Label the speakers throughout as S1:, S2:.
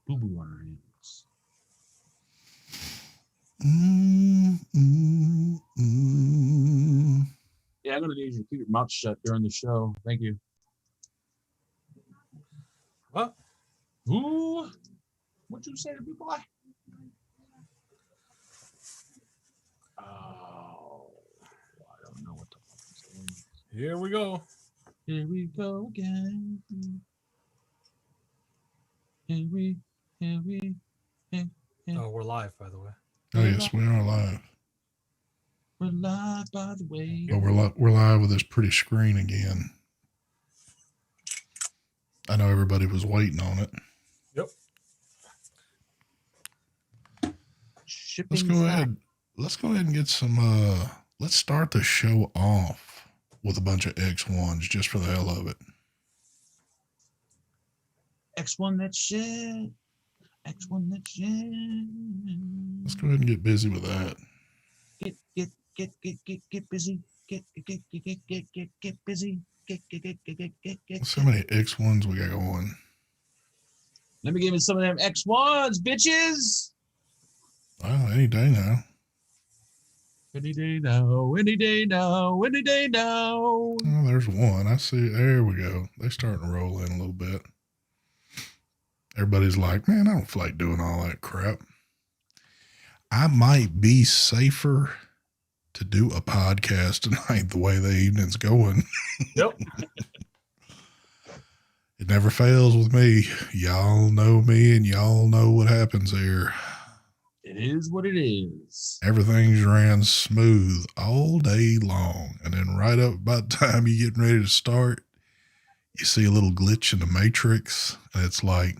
S1: Boo boo on our hands. Yeah, I'm gonna need you to keep your mouth shut during the show. Thank you.
S2: What?
S1: Ooh, what'd you say to me, boy? Oh, I don't know what the fuck I'm saying.
S2: Here we go.
S1: Here we go again. Here we.
S2: Oh, we're live, by the way.
S3: Oh yes, we are live.
S1: We're live, by the way.
S3: But we're live with this pretty screen again. I know everybody was waiting on it.
S2: Yep.
S1: Shipping
S3: Let's go ahead. Let's go ahead and get some. Let's start the show off with a bunch of X1s just for the hell of it.
S1: X1 that shit. X1 that shit.
S3: Let's go ahead and get busy with that.
S1: Get busy. Get busy.
S3: Let's see how many X1s we got going.
S1: Let me give you some of them X1s, bitches.
S3: Well, any day now.
S1: Any day now, any day now, any day now.
S3: Oh, there's one. I see. There we go. They're starting to roll in a little bit. Everybody's like, man, I don't feel like doing all that crap. I might be safer to do a podcast tonight the way the evening's going.
S2: Yep.
S3: It never fails with me. Y'all know me and y'all know what happens here.
S1: It is what it is.
S3: Everything's ran smooth all day long. And then right up about the time you're getting ready to start, you see a little glitch in the matrix. And it's like,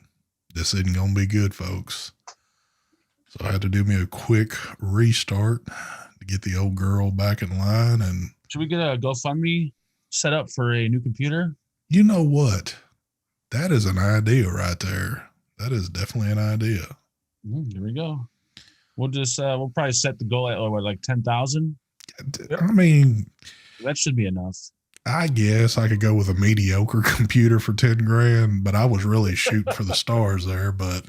S3: this isn't going to be good, folks. So I had to do me a quick restart to get the old girl back in line. And
S1: should we get a GoFundMe set up for a new computer?
S3: you know what? That is an idea right there. That is definitely an idea.
S1: There we go. We'll just we'll probably set the goal at like 10,000.
S3: I mean,
S1: that should be enough.
S3: I guess I could go with a mediocre computer for 10 grand, but I was really shooting for the stars there. But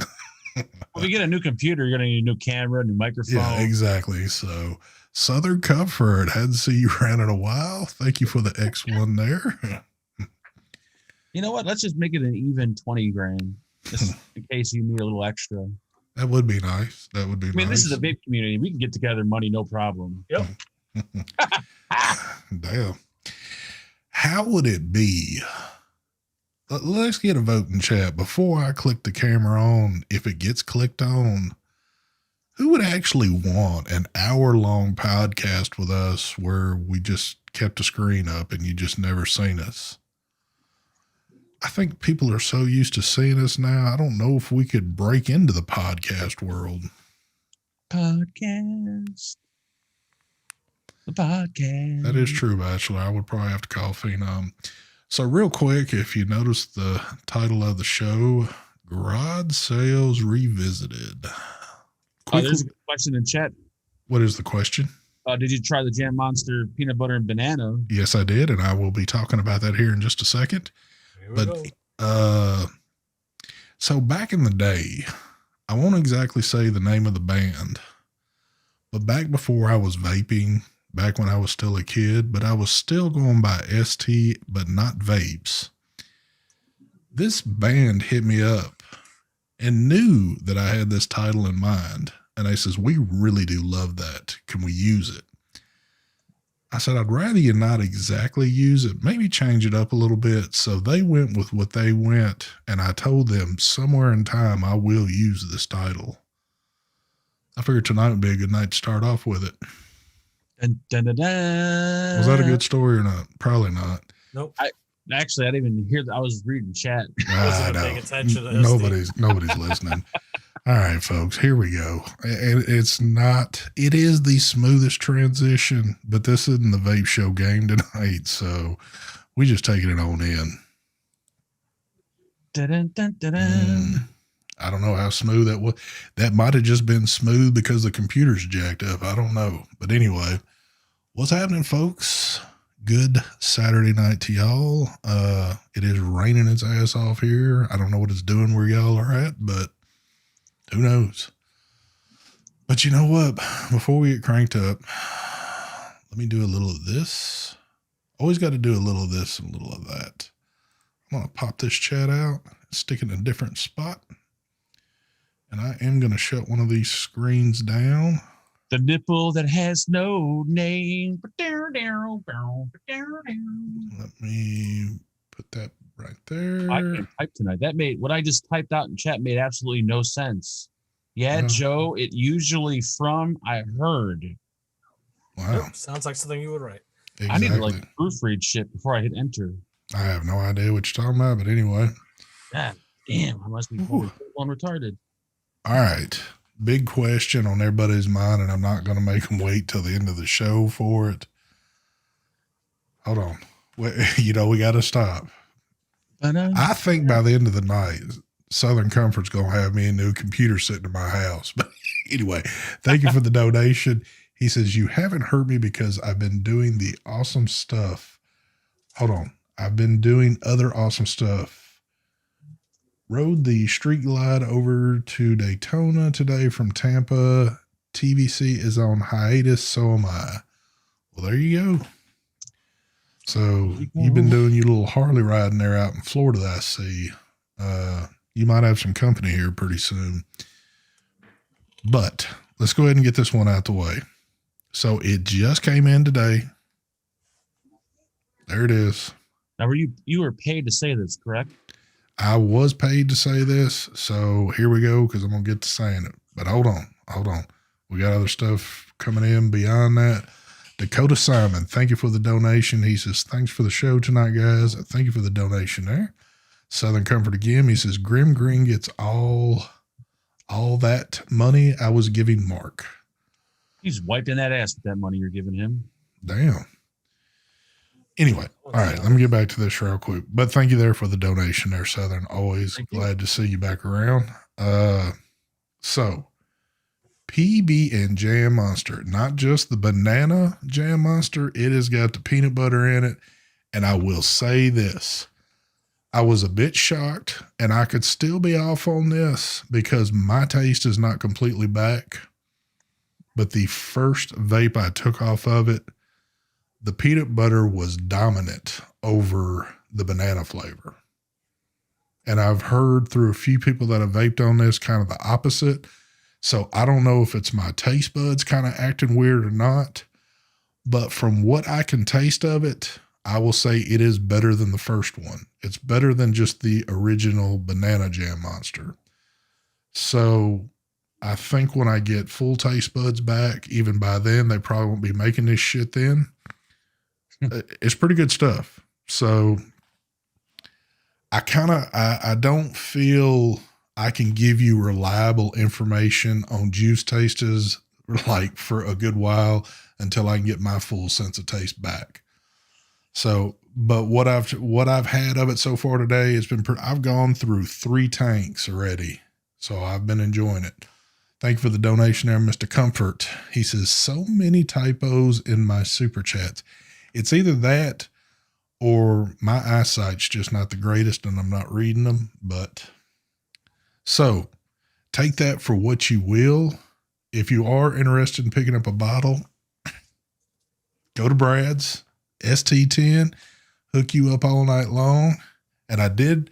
S1: if you get a new computer, you're gonna need a new camera, a new microphone.
S3: Yeah, exactly. So Southern Comfort, hadn't seen you around in a while. Thank you for the X1 there.
S1: You know what? Let's just make it an even 20 grand, just in case you need a little extra.
S3: That would be nice. That would be nice.
S1: I mean, this is a vape community. We can get together money, no problem.
S2: Yep.
S3: Damn. How would it be? Let's get a vote in chat. Before I click the camera on, if it gets clicked on, who would actually want an hour-long podcast with us where we just kept the screen up and you just never seen us? I think people are so used to seeing us now. I don't know if we could break into the podcast world.
S1: Podcast. The podcast.
S3: That is true, Bachelor. I would probably have to call Phenom. So real quick, if you notice the title of the show, Garage Sales Revisited.
S1: There's a question in chat.
S3: What is the question?
S1: Did you try the Jam Monster peanut butter and banana?
S3: Yes, I did, and I will be talking about that here in just a second. But so back in the day, I won't exactly say the name of the band, but back before I was vaping, back when I was still a kid, but I was still going by ST, but not Vapes. This band hit me up and knew that I had this title in mind. And they says, we really do love that. Can we use it? I said, I'd rather you not exactly use it, maybe change it up a little bit. So they went with what they went, and I told them somewhere in time I will use this title. I figured tonight would be a good night to start off with it.
S1: Dun, dun, dun, dun.
S3: Was that a good story or not? Probably not.
S2: Nope.
S1: I didn't even hear that. I was reading chat.
S3: I know. Nobody's listening. All right, folks, here we go. It is the smoothest transition, but this isn't the vape show game tonight, so we just taking it on in.
S1: Dun, dun, dun, dun.
S3: I don't know how smooth that was. That might have just been smooth because the computer's jacked up. I don't know. But anyway, what's happening, folks? Good Saturday night to y'all. It is raining its ass off here. I don't know what it's doing where y'all are at, but Who knows? But you know what? Before we get cranked up, let me do a little of this. Always got to do a little of this and a little of that. I'm going to pop this chat out, stick it in a different spot. And I am going to shut one of these screens down.
S1: The nipple that has no name.
S3: Let me put that right there.
S1: I can't type tonight. That made what I just typed out in chat made absolutely no sense. Yeah,
S3: Yeah.
S1: Joe, it usually from I heard.
S3: Wow.
S2: Yep, sounds like something you would write.
S3: Exactly.
S1: I need to like proofread shit before I hit enter.
S3: I have no idea what you're talking about, but anyway.
S1: God damn, I must be one retarded.
S3: All right. Big question on everybody's mind, and I'm not going to make them wait till the end of the show for it. Hold on. You know, we got to stop. I think by the end of the night, Southern Comfort's going to have me a new computer sitting in my house. But anyway, thank you for the donation. He says, you haven't heard me because I've been doing the awesome stuff. Hold on. I've been doing other awesome stuff. Rode the Street Glide over to Daytona today from Tampa. TVC is on hiatus, so am I. Well, there you go. So you've been doing your little Harley riding there out in Florida that I see. You might have some company here pretty soon. But let's go ahead and get this one out the way. So it just came in today. There it is.
S1: Now, you were paid to say this, correct?
S3: I was paid to say this, so here we go, because I'm going to get to saying it. But hold on. We got other stuff coming in beyond that. Dakota Simon, thank you for the donation. He says, thanks for the show tonight, guys. Thank you for the donation there. Southern Comfort again. He says, Grim Green gets all that money I was giving Mark.
S1: He's wiping that ass with that money you're giving him.
S3: Damn. Anyway, all right, let me get back to this real quick. But thank you there for the donation there, Southern. Always glad to see you back around. So PB and Jam Monster, not just the banana Jam Monster. It has got the peanut butter in it. And I will say this. I was a bit shocked, and I could still be off on this because my taste is not completely back. But the first vape I took off of it, the peanut butter was dominant over the banana flavor. And I've heard through a few people that have vaped on this kind of the opposite. So I don't know if it's my taste buds kind of acting weird or not. But from what I can taste of it, I will say it is better than the first one. It's better than just the original Banana Jam Monster. So I think when I get full taste buds back, even by then, they probably won't be making this shit then. It's pretty good stuff. So I don't feel I can give you reliable information on juice tastes like for a good while until I can get my full sense of taste back. So, but what I've had of it so far today has been, I've gone through 3 tanks already. So I've been enjoying it. Thank you for the donation there, Mr. Comfort. He says, so many typos in my super chats. It's either that or my eyesight's just not the greatest and I'm not reading them. But so take that for what you will. If you are interested in picking up a bottle, go to Brad's ST10, hook you up all night long. And I did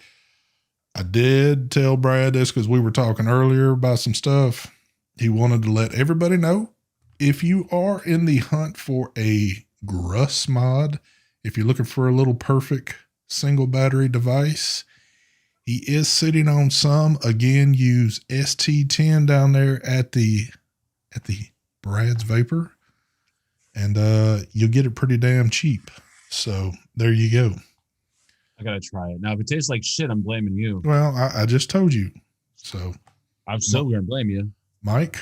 S3: tell Brad this because we were talking earlier about some stuff. He wanted to let everybody know if you are in the hunt for a Gruss mod, if you're looking for a little perfect single battery device, he is sitting on some. Again, use ST10 down there at the Brad's Vapor, and you'll get it pretty damn cheap. So there you go.
S1: I gotta try it. Now, if it tastes like shit, I'm blaming you.
S3: Well, I just told you. So
S1: I'm still gonna blame you.
S3: Mark,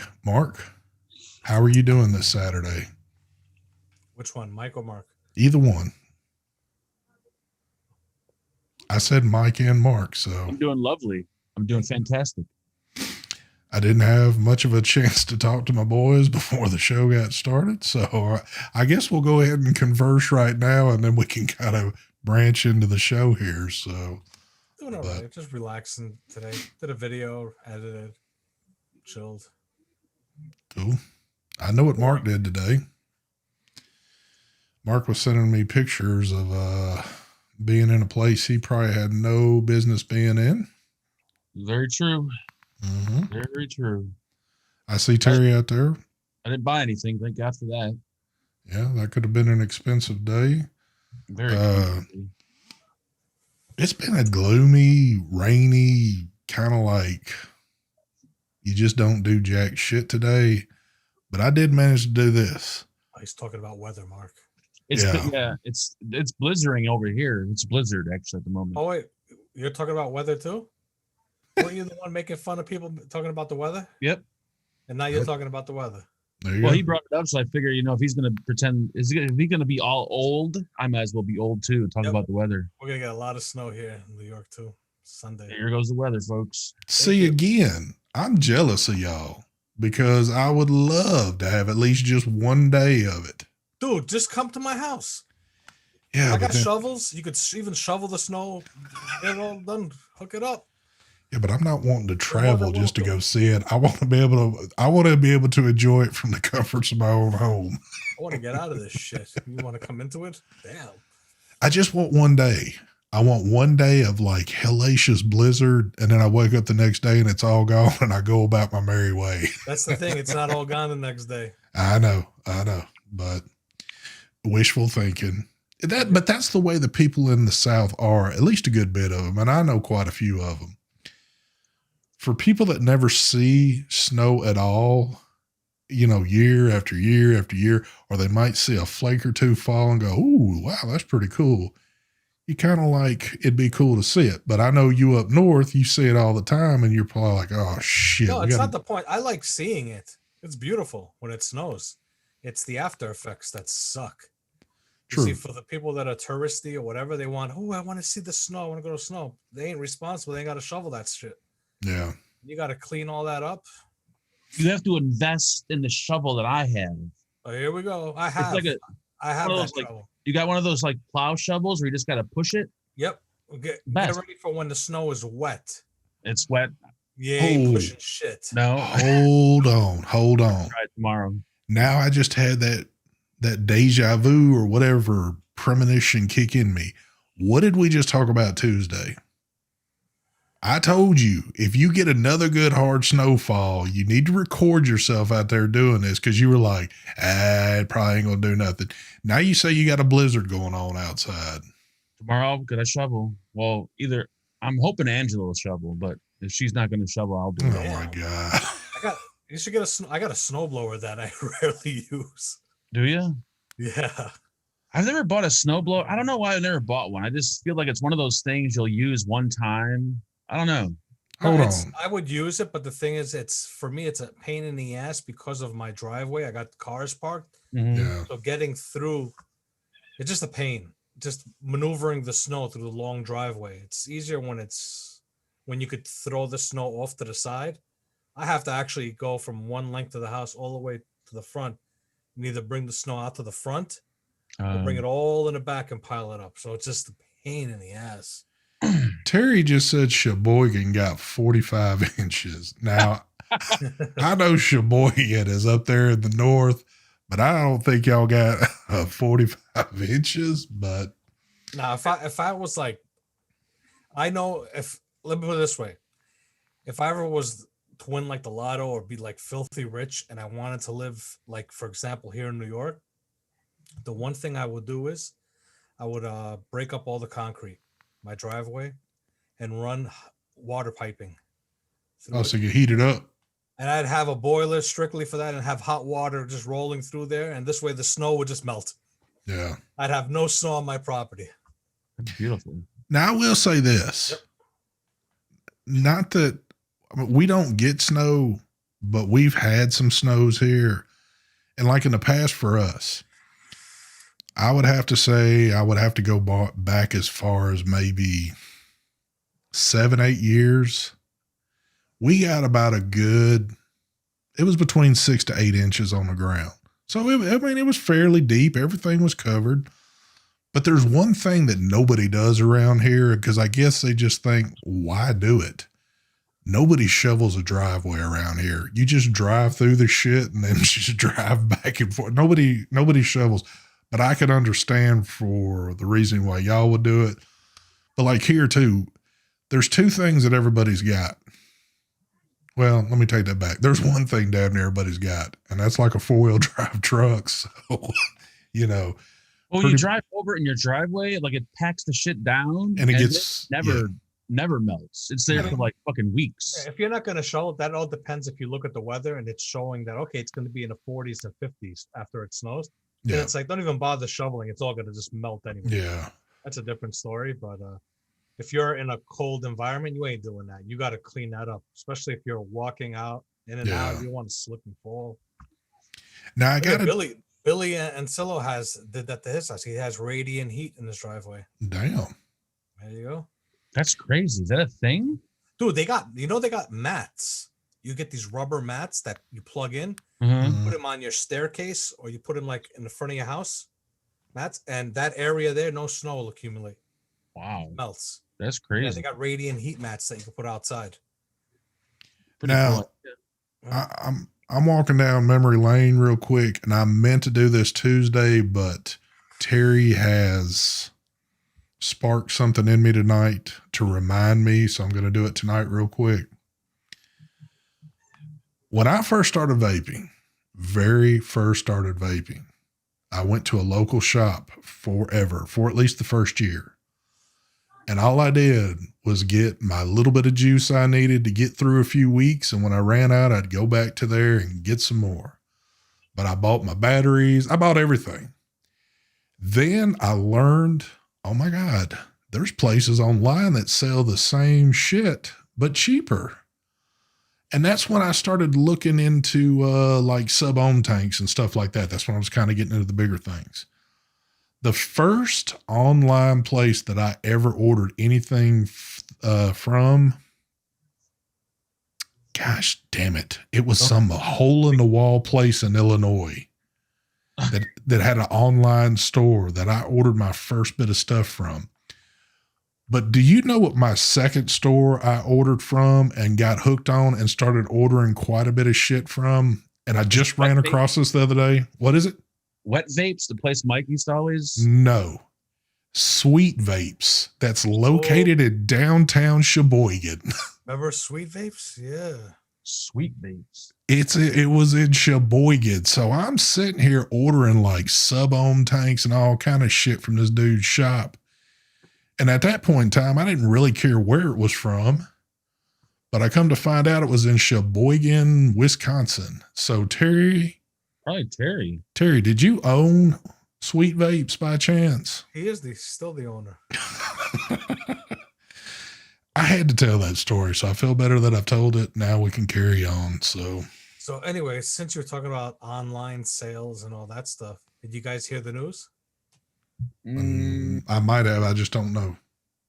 S3: how are you doing this Saturday?
S2: Which one, Mike or Mark?
S3: Either one. I said Mike and Mark, so.
S1: I'm doing lovely. I'm doing fantastic.
S3: I didn't have much of a chance to talk to my boys before the show got started, so I guess we'll go ahead and converse right now, and then we can kind of branch into the show here. So
S2: Doing all right. Just relaxing today. Did a video, edited. chilled.
S3: Cool. I know what Mark did today. Mark was sending me pictures of being in a place he probably had no business being in.
S1: Very true.
S3: Mm-hmm.
S1: Very true.
S3: I see Terry out there.
S1: I didn't buy anything. Thank God for that.
S3: Yeah, that could have been an expensive day.
S1: Very
S3: It's been a gloomy, rainy, kind of like you just don't do jack shit today. But I did manage to do this.
S2: Oh, he's talking about weather, Mark.
S1: It's it's blizzarding over here. It's blizzard actually at the moment.
S2: Oh wait, you're talking about weather too? Weren't you the one making fun of people talking about the weather?
S1: Yep.
S2: And now you're talking about the weather.
S3: There you
S1: Well,
S3: go.
S1: he brought it up, so I figure, if he's going to pretend, if he's going to be all old, I might as well be old too. Talk about the weather.
S2: We're gonna get a lot of snow here in New York too. Sunday.
S1: Here goes the weather, folks.
S3: See, again, I'm jealous of y'all because I would love to have at least just one day of it.
S2: Dude, just come to my house.
S3: Yeah,
S2: I got shovels. You could even shovel the snow. Get it all done. Hook it up.
S3: Yeah, but I'm not wanting to travel just to go see it. I want to be able to enjoy it from the comforts of my own home.
S2: I want to get out of this shit. You want to come into it? Damn.
S3: I just want one day. I want one day of like hellacious blizzard, and then I wake up the next day and it's all gone, and I go about my merry way.
S2: That's the thing. It's not all gone the next day.
S3: I know, but wishful thinking. But that's the way the people in the South are, at least a good bit of them, and I know quite a few of them. For people that never see snow at all, year after year after year, or they might see a flake or two fall and go, ooh, wow, that's pretty cool. You kind of like, it'd be cool to see it. But I know you up north, you see it all the time, and you're probably like, oh, shit.
S2: No, it's not the point. I like seeing it. It's beautiful when it snows. It's the after effects that suck.
S3: True.
S2: See, for the people that are touristy or whatever, they want, I want to see the snow. I want to go to snow. They ain't responsible. They ain't got to shovel that shit.
S3: Yeah.
S2: You got to clean all that up.
S1: You have to invest in the shovel that I have.
S2: Oh, here we go. I have. I have that shovel.
S1: You got one of those like plow shovels where you just got to push it?
S2: Yep. Get ready for when the snow is wet.
S1: It's wet.
S2: You ain't pushing shit.
S1: No.
S3: Hold on.
S1: Try it tomorrow.
S3: Now I just had that deja vu or whatever premonition kick in me. What did we just talk about Tuesday? I told you, if you get another good hard snowfall, you need to record yourself out there doing this because you were like, it probably ain't going to do nothing. Now you say you got a blizzard going on outside.
S1: Tomorrow, I'll get a shovel. Well, I'm hoping Angela will shovel, but if she's not going to shovel, I'll do it.
S3: Oh, my God.
S2: You should get I got a snowblower that I rarely use.
S1: Do you?
S2: Yeah.
S1: I've never bought a snowblower. I don't know why I never bought one. I just feel like it's one of those things you'll use one time. I don't know.
S3: Hold on.
S2: I would use it, but the thing is, for me, it's a pain in the ass because of my driveway. I got cars parked.
S1: Mm-hmm.
S3: Yeah.
S2: So getting through, it's just a pain. Just maneuvering the snow through the long driveway. It's easier when you could throw the snow off to the side. I have to actually go from one length of the house all the way to the front and either bring the snow out to the front or bring it all in the back and pile it up. So it's just a pain in the ass.
S3: Terry just said Sheboygan got 45 inches. Now, I know Sheboygan is up there in the north, but I don't think y'all got 45 inches. But
S2: now, if I was like, let me put it this way. If I ever was to win like the lotto or be like filthy rich and I wanted to live like, for example, here in New York, the one thing I would do is I would break up all the concrete, my driveway, and run water piping.
S3: so you heat it up.
S2: And I'd have a boiler strictly for that and have hot water just rolling through there. And this way the snow would just melt.
S3: Yeah.
S2: I'd have no snow on my property.
S1: That's beautiful.
S3: Now, I will say this.
S2: Yep.
S3: Not that we don't get snow, but we've had some snows here. And like in the past for us, I would have to say I would have to go back as far as maybe 7-8 years. We got about it was between 6 to 8 inches on the ground. So, it was fairly deep. Everything was covered. But there's one thing that nobody does around here because I guess they just think, why do it? nobody shovels a driveway around here. You just drive through the shit and then just drive back and forth. Nobody shovels. But I could understand for the reason why y'all would do it. But like here too, there's two things that everybody's got. Well, let me take that back. There's one thing damn near everybody's got, and that's like a 4-wheel drive truck. So, you know.
S1: Well, you drive over in your driveway, like it packs the shit down,
S3: and it gets
S1: never melts. It's there for like fucking weeks.
S2: If you're not going to shovel it, that all depends if you look at the weather and it's showing that, okay, it's going to be in the 40s and 50s after it snows. Then it's like, don't even bother shoveling. It's all going to just melt anyway.
S3: Yeah.
S2: That's a different story. But if you're in a cold environment, you ain't doing that. You got to clean that up, especially if you're walking out in and out. You want to slip and fall.
S3: Now I got
S2: Billy Ancillo did that to his house. He has radiant heat in his driveway.
S3: Damn.
S2: There you go.
S1: That's crazy. Is that a thing?
S2: Dude, they got mats. You get these rubber mats that you plug in, put them on your staircase, or you put them like in the front of your house. Mats, and that area there, no snow will accumulate.
S1: Wow.
S2: It melts.
S1: That's crazy.
S2: Yeah, they got radiant heat mats that you can put outside.
S1: Pretty
S3: now,
S1: cool.
S3: I'm walking down memory lane real quick, and I meant to do this Tuesday, but Terry has sparked something in me tonight to remind me, so I'm going to do it tonight real quick. When I first started vaping, I went to a local shop for at least the first year. And all I did was get my little bit of juice I needed to get through a few weeks. And when I ran out, I'd go back to there and get some more. But I bought my batteries. I bought everything. Then I learned, oh my God, there's places online that sell the same shit, but cheaper. And that's when I started looking into like sub-ohm tanks and stuff like that. That's when I was kind of getting into the bigger things. The first online place that I ever ordered anything from, gosh damn it, it was some hole in the wall place in Illinois that had an online store that I ordered my first bit of stuff from. But do you know what my second store I ordered from and got hooked on and started ordering quite a bit of shit from? And I just ran across this the other day. What is it?
S1: Wet Vapes, the place Mike used to always.
S3: No. Sweet Vapes. That's located in downtown Sheboygan.
S2: Remember Sweet Vapes? Yeah.
S1: Sweet Vapes.
S3: It was in Sheboygan. So I'm sitting here ordering like sub-ohm tanks and all kind of shit from this dude's shop. And at that point in time, I didn't really care where it was from. But I come to find out it was in Sheboygan, Wisconsin. So
S1: Probably Terry.
S3: Terry, did you own Sweet Vapes by chance?
S2: He is still the owner.
S3: I had to tell that story, so I feel better that I've told it. Now we can carry on. So
S2: anyway, since you're talking about online sales and all that stuff, did you guys hear the news?
S3: I might have. I just don't know.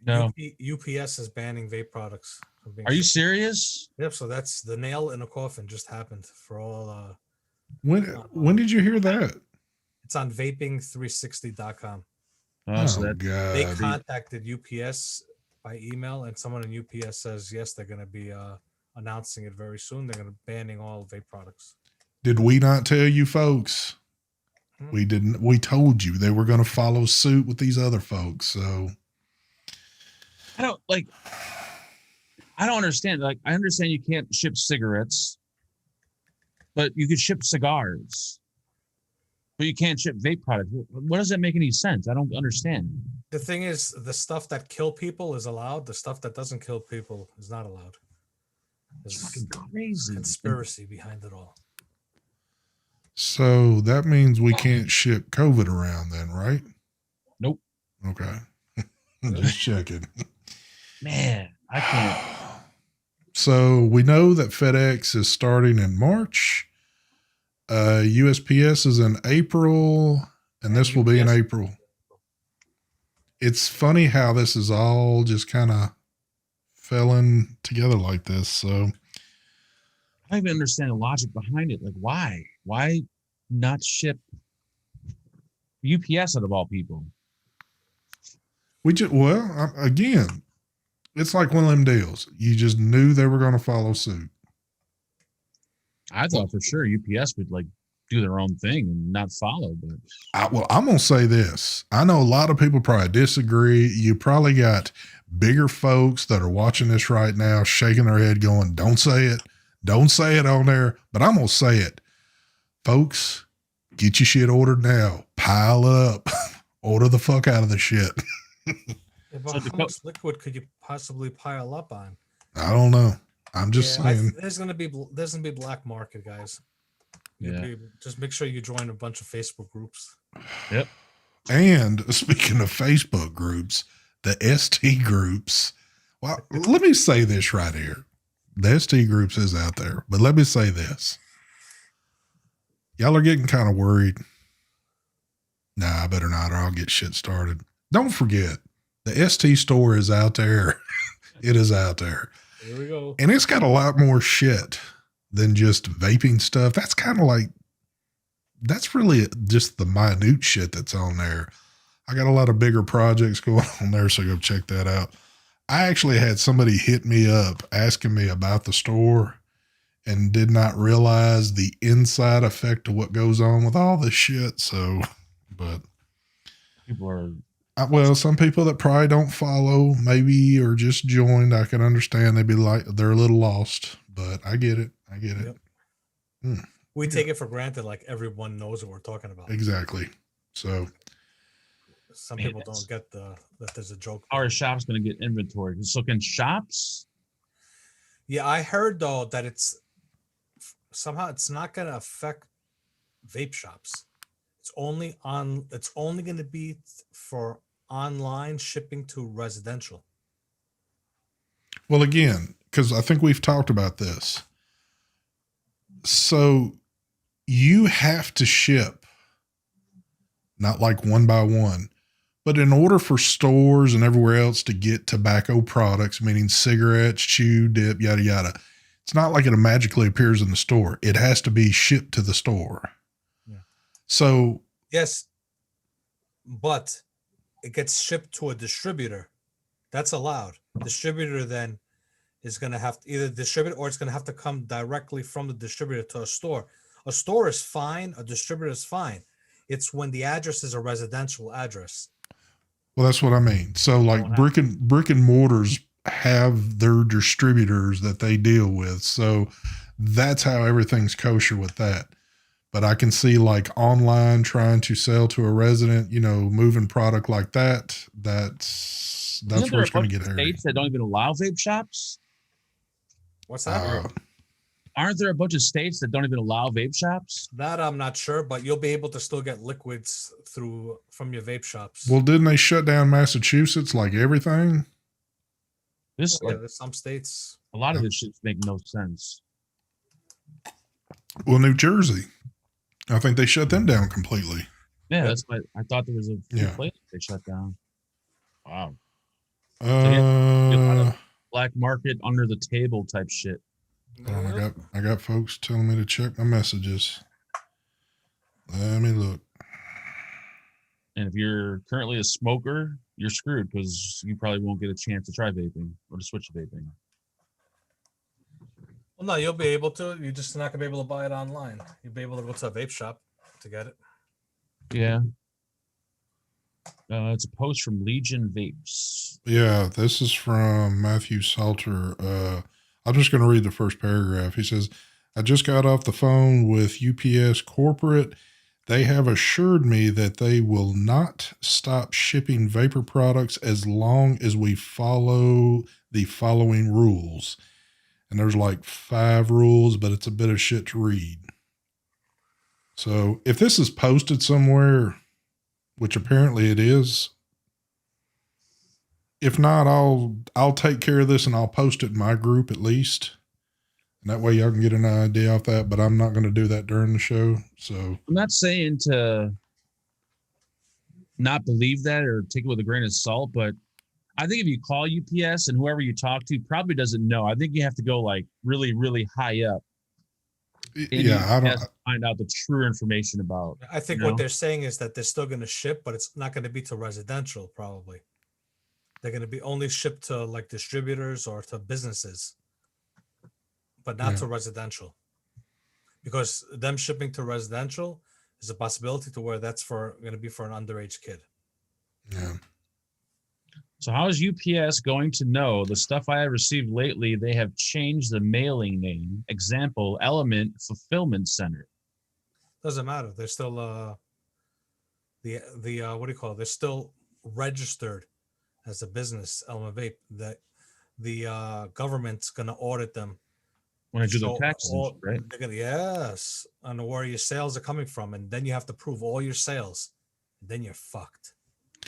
S1: No.
S2: UPS is banning vape products.
S1: Are you serious?
S2: Yep. So that's the nail in a coffin just happened for all.
S3: When did you hear that?
S2: It's on vaping360.com.
S3: God.
S2: They contacted UPS by email, and someone in UPS says yes, they're going to be announcing it very soon. They're going to banning all vape products.
S3: Did we not tell you folks? We didn't. We told you they were going to follow suit with these other folks. So
S1: I don't understand. Like, I understand you can't ship cigarettes, but you could ship cigars, but you can't ship vape products. What does that make any sense? I don't understand.
S2: The thing is, the stuff that kill people is allowed. The stuff that doesn't kill people is not allowed.
S1: It's fucking crazy.
S2: Conspiracy behind it all.
S3: So that means we can't ship COVID around then, right?
S1: Nope.
S3: Okay. Just checking.
S1: Man, I can't.
S3: So we know that FedEx is starting in March. USPS is in April, and this will be in April. It's funny how this is all just kind of fell in together like this. So
S1: I don't even understand the logic behind it. Like, why? Why not ship UPS out of all people?
S3: again, it's like one of them deals. You just knew they were going to follow suit.
S1: I thought for sure UPS would like do their own thing and not follow, but
S3: I'm going to say this. I know a lot of people probably disagree. You probably got bigger folks that are watching this right now, shaking their head going, don't say it. Don't say it on there. But I'm going to say it. Folks, get your shit ordered now. Pile it up. Order the fuck out of the shit.
S2: Yeah, but how much liquid could you possibly pile up on?
S3: I don't know. I'm just saying.
S2: There's gonna be black market, guys. Just make sure you join a bunch of Facebook groups.
S1: Yep.
S3: And speaking of Facebook groups, the ST groups. Well, let me say this right here. The ST groups is out there, but let me say this. Y'all are getting kind of worried. Nah, I better not, or I'll get shit started. Don't forget, the ST store is out there. It is out there.
S2: Here we go.
S3: And it's got a lot more shit than just vaping stuff. That's kind of like, that's really just the minute shit that's on there. I got a lot of bigger projects going on there, so go check that out. I actually had somebody hit me up asking me about the store and did not realize the inside effect of what goes on with all this shit. So, but
S1: people are,
S3: well, some people that probably don't follow maybe or just joined, I can understand. They'd be like, they're a little lost, but I get it. I get it.
S2: We take it for granted, like everyone knows what we're talking about.
S3: Exactly. So
S2: some people don't get that there's a joke.
S1: Our shop's going to get inventory. So can shops?
S2: Yeah, I heard though that it's somehow it's not going to affect vape shops. It's only going to be for online shipping to residential.
S3: Well, again, because I think we've talked about this. So you have to ship, not like one by one, but in order for stores and everywhere else to get tobacco products, meaning cigarettes, chew, dip, yada, yada, it's not like it magically appears in the store. It has to be shipped to the store.
S2: Yeah.
S3: So
S2: yes, but it gets shipped to a distributor. That's allowed. Distributor then is going to have to either distribute or it's going to have to come directly from the distributor to a store. A store is fine. A distributor is fine. It's when the address is a residential address.
S3: Well, that's what I mean. So like brick and mortars have their distributors that they deal with. So that's how everything's kosher with that. But I can see like online trying to sell to a resident, moving product like that. That's where it's going to get hairy.
S1: States that don't even allow vape shops.
S2: What's that?
S1: Aren't there a bunch of states that don't even allow vape shops?
S2: That I'm not sure, but you'll be able to still get liquids from your vape shops.
S3: Well, didn't they shut down Massachusetts like everything?
S2: There's some states.
S1: A lot of this shit make no sense.
S3: Well, New Jersey, I think they shut them down completely.
S1: Yeah, that's what I thought. There was a few places they shut down. Wow. Black market under the table type shit.
S3: I got folks telling me to check my messages. Let me look.
S1: And if you're currently a smoker, you're screwed because you probably won't get a chance to try vaping or to switch to vaping.
S2: Well, no, you'll be able to. You're just not gonna be able to buy it online. You'll be able to go to a vape shop to get it.
S1: Yeah. It's a post from Legion Vapes.
S3: Yeah, this is from Matthew Salter. I'm just going to read the first paragraph. He says, I just got off the phone with UPS corporate. They have assured me that they will not stop shipping vapor products as long as we follow the following rules. And there's like 5 rules, but it's a bit of shit to read. So if this is posted somewhere, which apparently it is, if not, I'll take care of this and I'll post it in my group at least. And that way y'all can get an idea off that, but I'm not going to do that during the show. So
S1: I'm not saying to not believe that or take it with a grain of salt, but I think if you call UPS and whoever you talk to probably doesn't know. I think you have to go like really, really high up.
S3: Yeah, I don't
S1: find out the true information about.
S2: I think what they're saying is that they're still going to ship, but it's not going to be to residential probably. They're going to be only shipped to like distributors or to businesses, but not to residential, because them shipping to residential is a possibility to where that's going to be for an underage kid.
S3: Yeah.
S1: So how is UPS going to know the stuff I have received lately? They have changed the mailing name. Example, Element Fulfillment Center.
S2: Doesn't matter. They're still the what do you call it? They're still registered as a business, Element Vape. That the government's gonna audit them
S1: When I do the taxes, right?
S2: They're gonna, yes, on where your sales are coming from, and then you have to prove all your sales. And then you're fucked.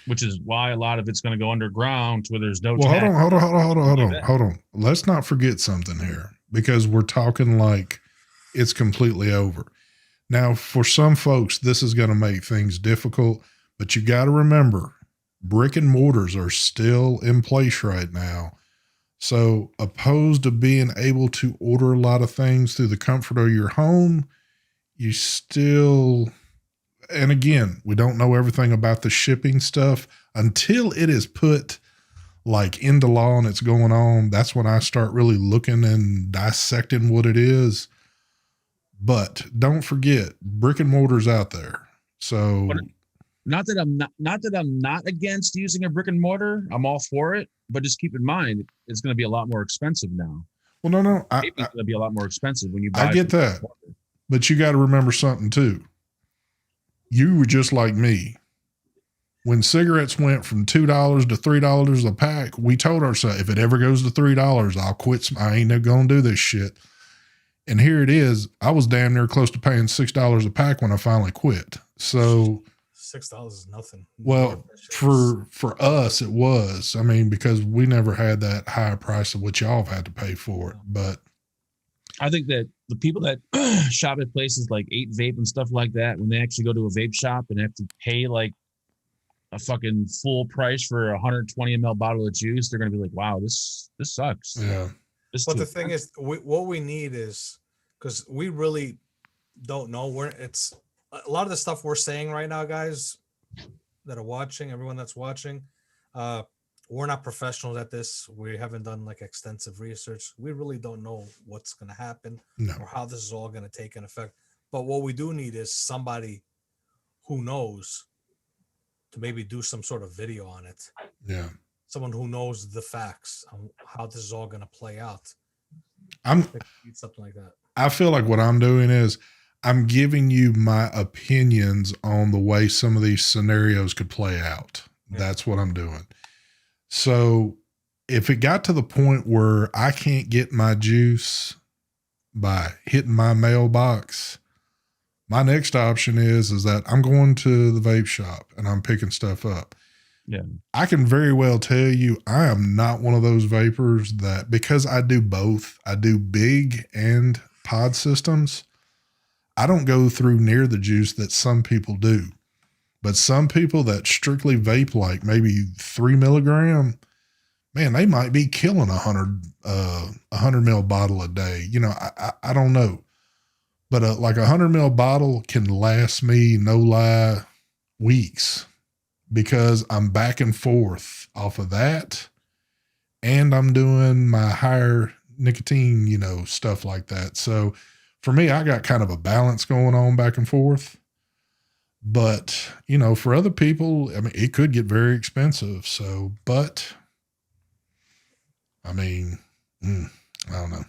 S1: Which is why a lot of it's going to go underground, where there's no.
S3: Well, hold on. Let's not forget something here, because we're talking like it's completely over. Now, for some folks, this is going to make things difficult, but you got to remember, brick and mortars are still in place right now. So, opposed to being able to order a lot of things through the comfort of your home, you still, and again, we don't know everything about the shipping stuff until it is put like into law and it's going on. That's when I start really looking and dissecting what it is. But don't forget, brick and mortar's out there. So,
S1: not that I'm not against using a brick and mortar. I'm all for it, but just keep in mind it's going to be a lot more expensive now.
S3: Well, no,
S1: It's going to be a lot more expensive when you buy.
S3: I get that, but you got to remember something too. You were just like me. When cigarettes went from $2 to $3 a pack, we told ourselves, if it ever goes to $3, I'll quit. I ain't never going to do this shit. And here it is. I was damn near close to paying $6 a pack when I finally quit. So
S2: $6 is nothing.
S3: Well, for us, it was. I mean, because we never had that high price of what y'all have had to pay for it. But
S1: I think that the people that shop at places like 8 Vape and stuff like that, when they actually go to a vape shop and have to pay like a fucking full price for a 120 ml bottle of juice, they're going to be like, wow, this sucks.
S3: Yeah.
S2: But the thing is, what we need is, because we really don't know, it's a lot of the stuff we're saying right now, guys that are watching, everyone that's watching, we're not professionals at this. We haven't done like extensive research. We really don't know what's going to happen or how this is all going to take an effect. But what we do need is somebody who knows to maybe do some sort of video on it.
S3: Yeah.
S2: Someone who knows the facts on how this is all going to play out. Something like that.
S3: I feel like what I'm doing is I'm giving you my opinions on the way some of these scenarios could play out. Yeah. That's what I'm doing. So if it got to the point where I can't get my juice by hitting my mailbox, my next option is that I'm going to the vape shop and I'm picking stuff up.
S1: Yeah.
S3: I can very well tell you I am not one of those vapors that, because I do both, I do big and pod systems, I don't go through near the juice that some people do. But some people that strictly vape like maybe 3 milligram, man, they might be killing 100 mil bottle a day. You know, I don't know. But like 100 mil bottle can last me, no lie, weeks. Because I'm back and forth off of that, and I'm doing my higher nicotine, you know, stuff like that. So for me, I got kind of a balance going on back and forth. But, you know, for other people, I mean, it could get very expensive. So, but, I mean, I don't know.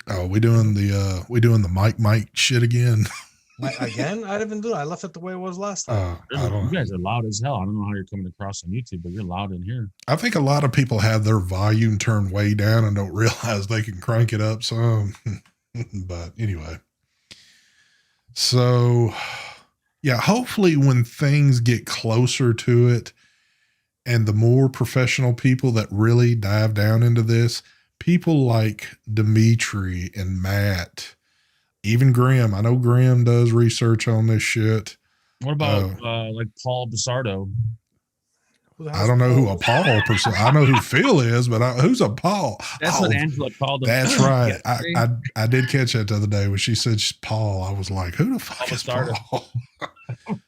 S3: Oh, we doing the Mike shit again?
S2: Again, I didn't do it. I left it the way it was last time.
S1: You guys are loud as hell. I don't know how you're coming across on YouTube, but you're loud in here.
S3: I think a lot of people have their volume turned way down and don't realize they can crank it up some. But anyway. So, yeah, hopefully when things get closer to it and the more professional people that really dive down into this, people like Dimitri and Matt, even Graham. I know Graham does research on this shit.
S1: What about like Paul Basardo?
S3: I don't know who a Paul person. I know who Phil is, but who's a Paul?
S1: That's what Angela called him.
S3: That's right. I did catch that the other day when she said Paul. I was like, who the fuck is Paul?
S1: But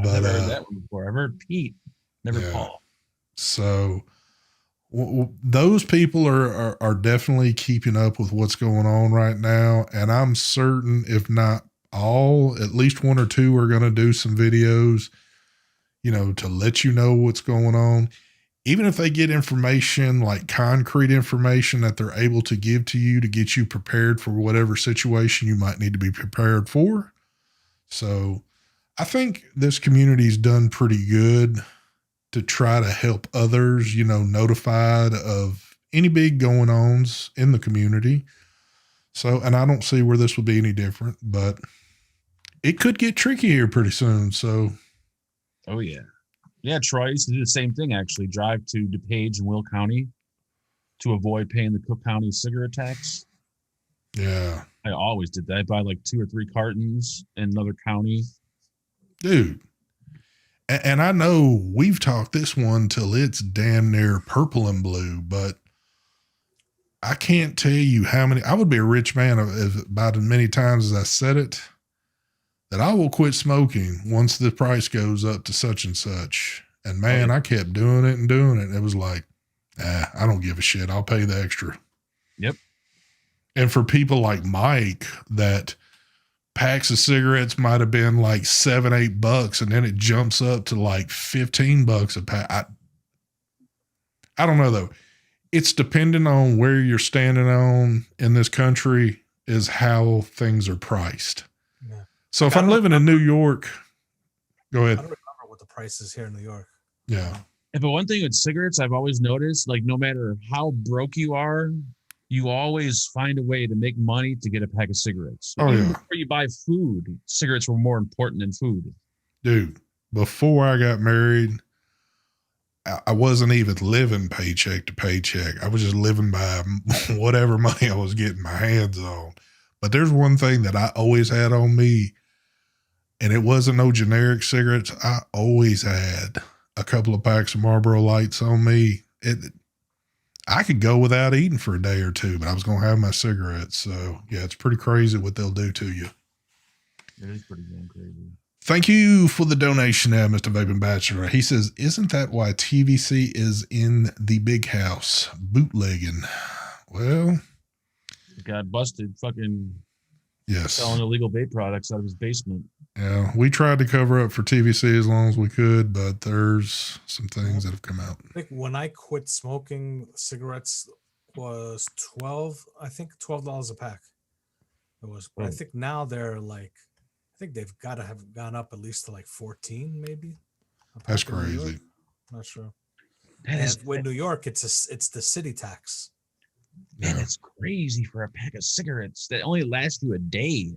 S1: I've never heard that one before. I've heard Pete, never Paul.
S3: So those people are definitely keeping up with what's going on right now. And I'm certain, if not all, at least one or two are going to do some videos, you know, to let you know what's going on. Even if they get information, like concrete information that they're able to give to you to get you prepared for whatever situation you might need to be prepared for. So I think this community's done pretty good to try to help others, you know, notified of any big going ons in the community. So, and I don't see where this would be any different, but it could get tricky here pretty soon. So,
S1: oh yeah. Yeah, Troy used to do the same thing, actually. Drive to DuPage and Will County to avoid paying the Cook County cigarette tax.
S3: Yeah.
S1: I always did that. I buy like 2 or 3 cartons in another county.
S3: Dude. And I know we've talked this one till it's damn near purple and blue, but I can't tell you how many. I would be a rich man about as many times as I said it, that I will quit smoking once the price goes up to such and such. And man, I kept doing it and doing it. And it was like, I don't give a shit. I'll pay the extra.
S1: Yep.
S3: And for people like Mike, that packs of cigarettes might have been like $7-8, and then it jumps up to like $15 a pack. I don't know though. It's dependent on where you're standing on in this country is how things are priced.
S2: Yeah.
S3: So if I'm living in New York, go ahead.
S2: I don't remember what the price is here in New York.
S3: Yeah.
S1: But one thing with cigarettes, I've always noticed, like no matter how broke you are, you always find a way to make money to get a pack of cigarettes.
S3: Oh, yeah.
S1: Before you buy food, cigarettes were more important than food.
S3: Dude, before I got married, I wasn't even living paycheck to paycheck. I was just living by whatever money I was getting my hands on. But there's one thing that I always had on me, and it wasn't no generic cigarettes. I always had a couple of packs of Marlboro Lights on me. I could go without eating for a day or two, but I was going to have my cigarettes. So, yeah, it's pretty crazy what they'll do to you.
S1: It is pretty damn crazy.
S3: Thank you for the donation, Mr. Vaping Bachelor. He says, isn't that why TVC is in the big house bootlegging? Well,
S1: he got busted fucking selling
S3: yes.
S1: illegal vape products out of his basement.
S3: Yeah, we tried to cover up for TVC as long as we could, but there's some things that have come out.
S2: I think when I quit smoking, cigarettes was $12 a pack. It was, but I think now they're like, I think they've got to have gone up at least to like 14, maybe.
S3: That's crazy.
S2: Not sure.
S1: And
S2: with New York, it's the city tax.
S1: Man, that's crazy for a pack of cigarettes that only last you a day.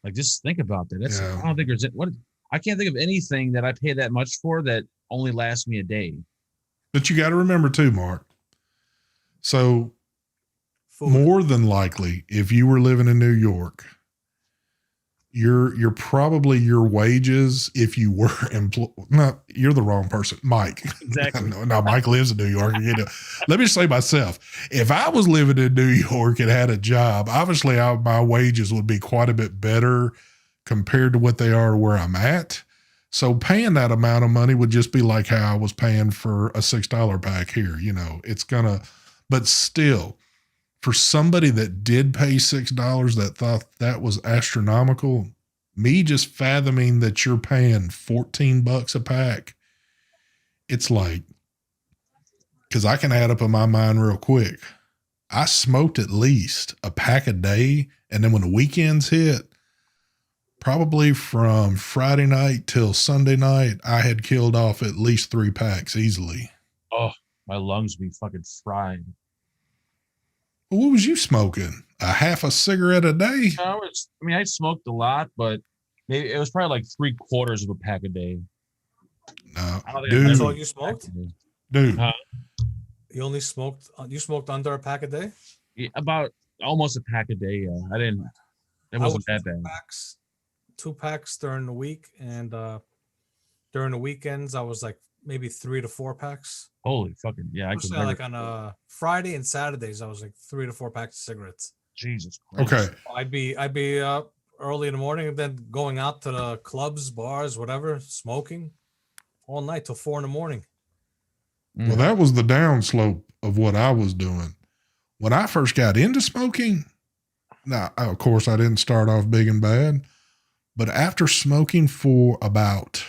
S1: Like, just think about that. That's I don't think there's I can't think of anything that I pay that much for that only lasts me a day.
S3: But you got to remember too, Mark. So more than likely, if you were living in New York, you're probably your wages, if you were no, you're the wrong person, Mike.
S1: Exactly.
S3: No, Mike lives in New York. Let me say myself, if I was living in New York and had a job, obviously my wages would be quite a bit better compared to what they are where I'm at. So paying that amount of money would just be like how I was paying for a $6 pack here. You know, but still, for somebody that did pay $6 that thought that was astronomical, me just fathoming that you're paying $14 a pack, it's like, because I can add up in my mind real quick. I smoked at least a pack a day, and then when the weekends hit, probably from Friday night till Sunday night, I had killed off at least 3 packs easily.
S1: Oh, my lungs would be fucking fried.
S3: What was you smoking? A half a cigarette a day?
S1: I smoked a lot, but maybe it was probably like 3/4 of a pack a day.
S3: No,
S2: dude. That's all you smoked?
S3: Dude.
S2: You only smoked, you smoked under a pack a day?
S1: Yeah, about almost a pack a day. Yeah. It wasn't that bad.
S2: 2 packs during the week, and during the weekends, I was like maybe 3 to 4 packs.
S1: Holy fucking yeah! I could
S2: like on Friday and Saturdays, I was like 3 to 4 packs of cigarettes.
S1: Jesus Christ.
S3: Okay.
S2: I'd be up early in the morning and then going out to the clubs, bars, whatever, smoking all night till 4 in the morning.
S3: Well, that was the downslope of what I was doing. When I first got into smoking, now, of course, I didn't start off big and bad, but after smoking for about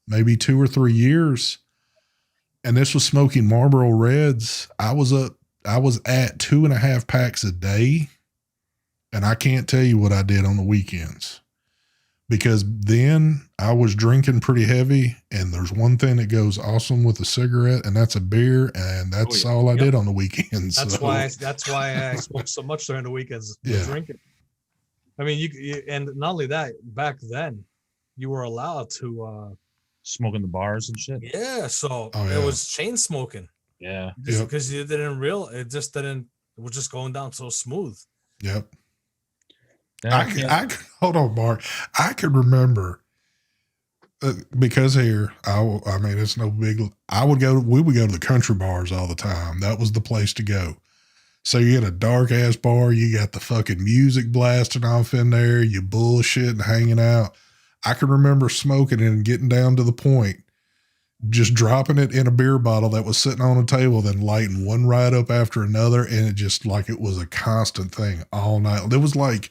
S3: maybe 2 or 3 years, and this was smoking Marlboro Reds, I was at 2.5 packs a day. And I can't tell you what I did on the weekends, because then I was drinking pretty heavy, and there's one thing that goes awesome with a cigarette, and that's a beer, and that's all I did on the weekends.
S2: That's why I smoke so much during the weekends. Drinking. I mean, you and not only that, back then you were allowed to
S1: smoke in the bars and shit.
S2: Yeah, so it was chain smoking.
S1: Yeah,
S2: because you didn't it was just going down so smooth.
S3: Yep. I hold on, Mark. I can remember because here, I mean, it's no big. We would go to the country bars all the time. That was the place to go. So you get a dark ass bar, you got the fucking music blasting off in there, you bullshit and hanging out. I can remember smoking and getting down to the point, just dropping it in a beer bottle that was sitting on a table, then lighting one right up after another, and it just like it was a constant thing all night. It was like.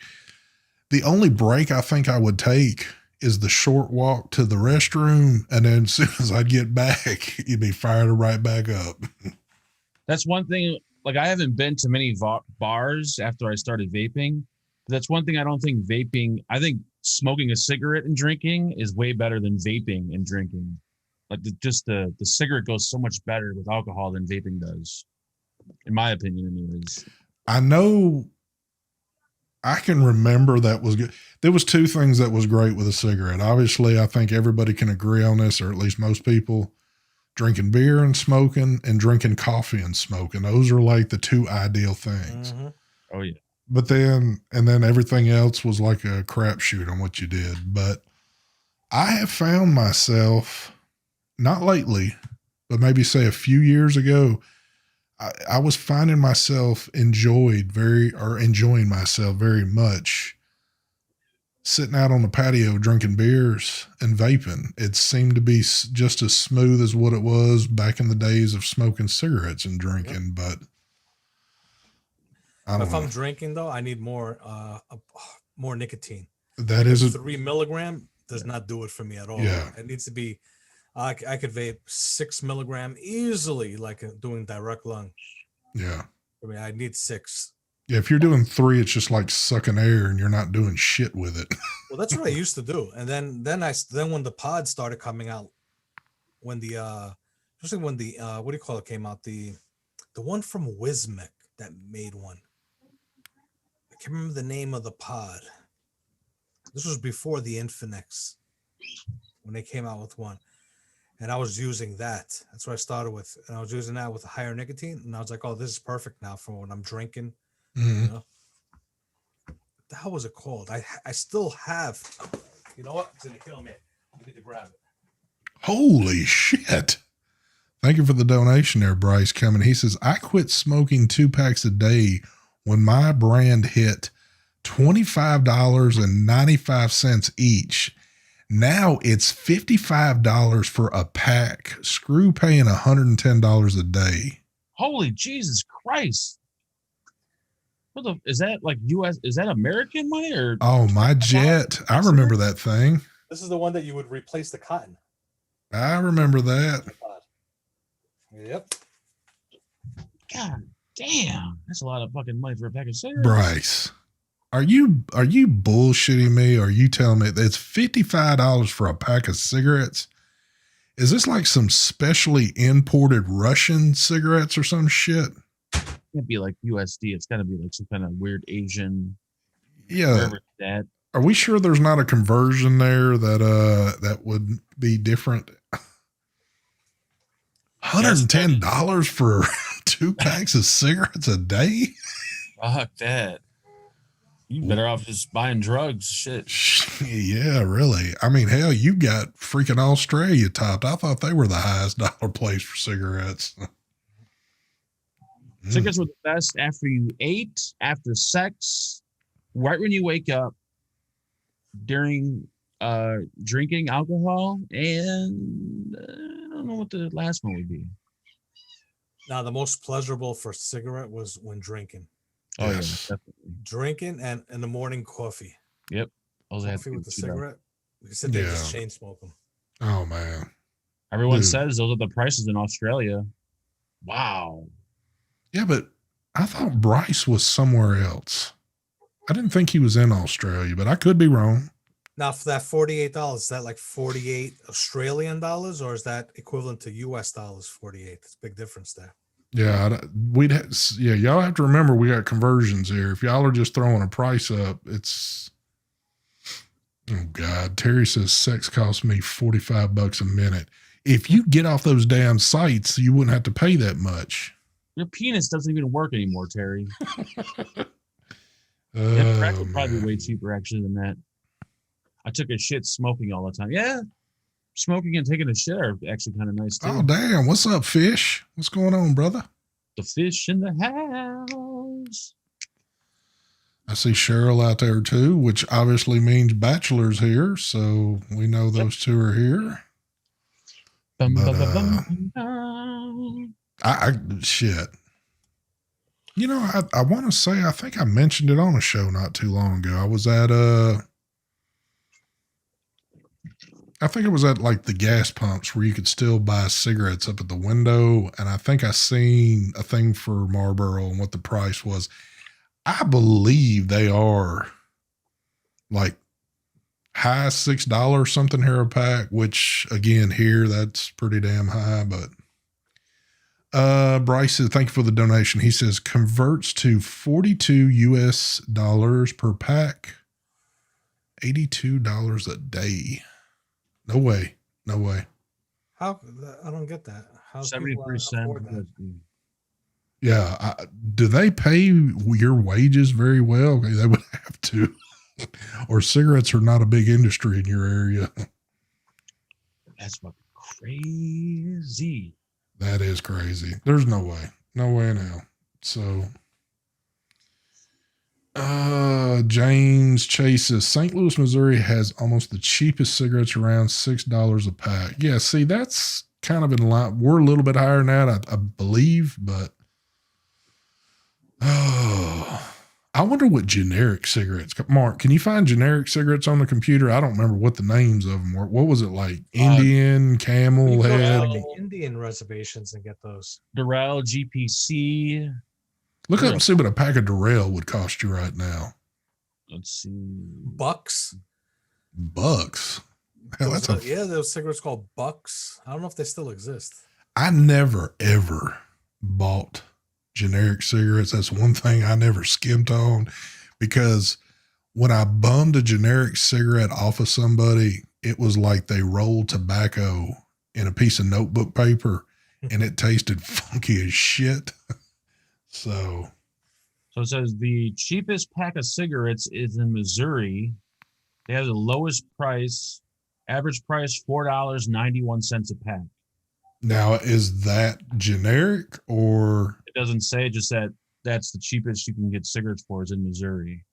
S3: The only break I think I would take is the short walk to the restroom, and then as soon as I'd get back, you'd be fired right back up.
S1: That's one thing. Like, I haven't been to many bars after I started vaping. That's one thing I don't think vaping. I think smoking a cigarette and drinking is way better than vaping and drinking. Like the cigarette goes so much better with alcohol than vaping does, in my opinion, anyways.
S3: I know. I can remember that was good. There was 2 things that was great with a cigarette. Obviously, I think everybody can agree on this, or at least most people. Drinking beer and smoking, and drinking coffee and smoking. Those are like the 2 ideal things.
S2: Mm-hmm.
S1: Oh yeah.
S3: But then everything else was like a crapshoot on what you did. But I have found myself, not lately, but maybe say a few years ago, I was finding myself enjoying myself very much sitting out on the patio drinking beers and vaping. It seemed to be just as smooth as what it was back in the days of smoking cigarettes and drinking. But
S2: if I'm drinking though, I need more nicotine.
S3: That is
S2: 3 milligram does not do it for me at all.
S3: Yeah,
S2: it needs to be. I could vape 6 milligram easily, like doing direct lung.
S3: Yeah.
S2: I mean, I need 6.
S3: Yeah, if you're doing 3, it's just like sucking air and you're not doing shit with it.
S2: Well, that's what I used to do. And then when the pods started coming out, especially when the what do you call it came out, the one from Wismic that made one. I can't remember the name of the pod. This was before the Infinix when they came out with one. And I was using that. That's what I started with. And I was using that with a higher nicotine. And I was like, oh, this is perfect now for when I'm drinking.
S3: Mm-hmm.
S2: You know? What the hell was it called? I still have. You know what? It's going to kill me. I need to grab it.
S3: Holy shit. Thank you for the donation there, Bryce coming. He says, I quit smoking 2 packs a day when my brand hit $25.95 each. Now it's $55 for a pack. Screw paying $110 a day.
S1: Holy Jesus Christ. Is that like US? Is that American money or?
S3: Oh, my jet. I remember that thing.
S2: This is the one that you would replace the cotton.
S3: I remember that.
S2: Yep.
S1: God damn. That's a lot of fucking money for a pack of cigarettes.
S3: Bryce. Are you bullshitting me? Or are you telling me it's $55 for a pack of cigarettes? Is this like some specially imported Russian cigarettes or some shit?
S1: It can't be like USD. It's got to be like some kind of weird Asian.
S3: Yeah. Are we sure there's not a conversion there that would be different? $110 for 2 packs of cigarettes a day?
S1: Fuck that. You better off just buying drugs. Shit.
S3: Yeah, really. I mean, hell, you got freaking Australia topped. I thought they were the highest dollar place for cigarettes.
S1: Cigarettes were the best after you ate, after sex, right when you wake up, during drinking alcohol, and don't know what the last one would be.
S2: Now, the most pleasurable for cigarette was when drinking.
S1: Oh
S3: Yes.
S1: yeah, definitely.
S2: Drinking and in the morning coffee.
S1: Yep. Also had
S2: Coffee with the
S1: chew dog.
S2: cigarette. You sit there and just
S3: Yeah.
S2: chain smoke them.
S3: Oh man.
S1: Everyone
S3: Dude.
S1: says those are the prices in Australia. Wow.
S3: Yeah, but I thought Bryce was somewhere else. I didn't think he was in Australia, but I could be wrong.
S2: Now, for that $48, is that like 48 Australian dollars, or is that equivalent to US dollars? 48. It's a big difference there.
S3: Yeah, y'all have to remember we got conversions here. If y'all are just throwing a price up, it's oh God. Terry says sex costs me $45 a minute. If you get off those damn sites, you wouldn't have to pay that much.
S1: Your penis doesn't even work anymore, Terry.
S3: Oh,
S1: Crack would probably be
S3: man.
S1: way cheaper actually than that. I took a shit smoking all the time. Yeah. Smoking and taking a shit are actually kind of nice too.
S3: Oh damn! What's up, Fish? What's going on, brother?
S1: The fish in the house.
S3: I see Cheryl out there too, which obviously means bachelors here. So we know those two are here.
S1: Bum,
S3: But,
S1: bum, bum, bum.
S3: I shit. You know, I want to say I think I mentioned it on a show not too long ago. I think it was at like the gas pumps where you could still buy cigarettes up at the window. And I think I seen a thing for Marlboro and what the price was. I believe they are like high $6 something here a pack, which again, here that's pretty damn high. But Bryce says, thank you for the donation. He says converts to 42 US dollars per pack, $82 a day. No way. No way.
S2: How? I don't get that. How
S1: 73%.
S3: Yeah. Do they pay your wages very well? They would have to. Or cigarettes are not a big industry in your area.
S1: That's fucking crazy.
S3: That is crazy. There's no way. No way in hell. So, James Chase says St. Louis, Missouri has almost the cheapest cigarettes around $6 a pack. Yeah, see, that's kind of in line. We're a little bit higher than that, I believe, but I wonder what generic cigarettes. Mark, can you find generic cigarettes on the computer? I don't remember what the names of them were. What was it like? Indian, Camel,
S2: You go to
S3: Head.
S2: like the Indian reservations and get those.
S1: Durrell, GPC.
S3: Look up and see what a pack of Durrell would cost you right now.
S1: Let's see.
S2: Bucks.
S3: Hell, that's
S2: Yeah, those cigarettes called Bucks. I don't know if they still exist.
S3: I never ever bought generic cigarettes. That's one thing I never skimped on, because when I bummed a generic cigarette off of somebody, it was like they rolled tobacco in a piece of notebook paper and it tasted funky as shit. So
S1: it says the cheapest pack of cigarettes is in Missouri. They have the lowest price, average price $4.91 a pack.
S3: now, is that generic or?
S1: It doesn't say, just that that's the cheapest you can get cigarettes for is in Missouri.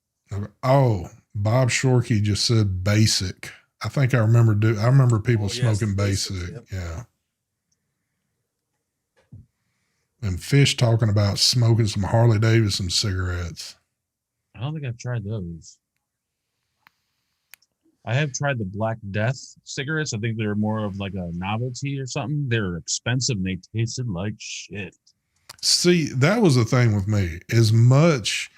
S3: Oh, Bob Shorkey just said basic. I think I remember people smoking basic.
S2: Yep.
S3: Yeah. And Fish talking about smoking some Harley Davidson cigarettes.
S1: I don't think I've tried those. I have tried the Black Death cigarettes. I think they're more of like a novelty or something. They're expensive and they tasted like shit.
S3: See, that was the thing with me. As much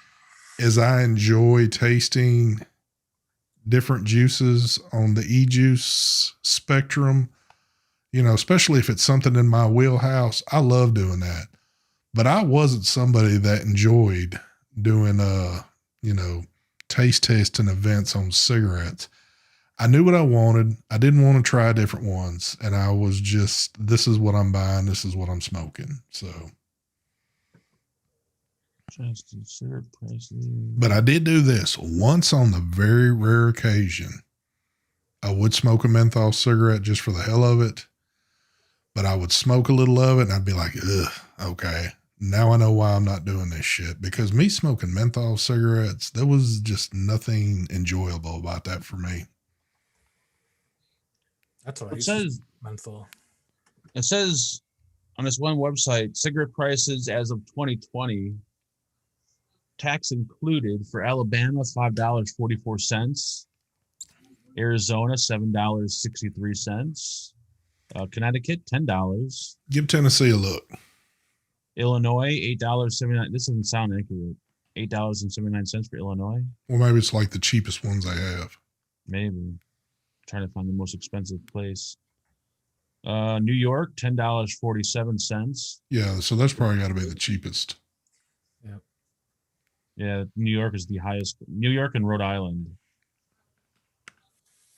S3: as I enjoy tasting different juices on the e-juice spectrum, you know, especially if it's something in my wheelhouse, I love doing that. But I wasn't somebody that enjoyed doing, taste testing events on cigarettes. I knew what I wanted. I didn't want to try different ones. And I was just, this is what I'm buying. This is what I'm smoking. So. But I did do this once on the very rare occasion. I would smoke a menthol cigarette just for the hell of it. But I would smoke a little of it and I'd be like, ugh, okay. Now I know why I'm not doing this shit. Because me smoking menthol cigarettes, there was just nothing enjoyable about that for me.
S2: That's what
S1: it says.
S2: Menthol.
S1: It says on this one website, cigarette prices as of 2020, tax included for Alabama, $5.44. Arizona, $7.63. Connecticut, $10.
S3: Give Tennessee a look.
S1: Illinois, $8.79. This doesn't sound accurate. $8.79 for Illinois.
S3: Well, maybe it's like the cheapest ones they have.
S1: Maybe. I'm trying to find the most expensive place. New York, $10.47.
S3: Yeah, so that's probably got to be the cheapest.
S2: Yep.
S1: Yeah, New York is the highest. New York and Rhode Island.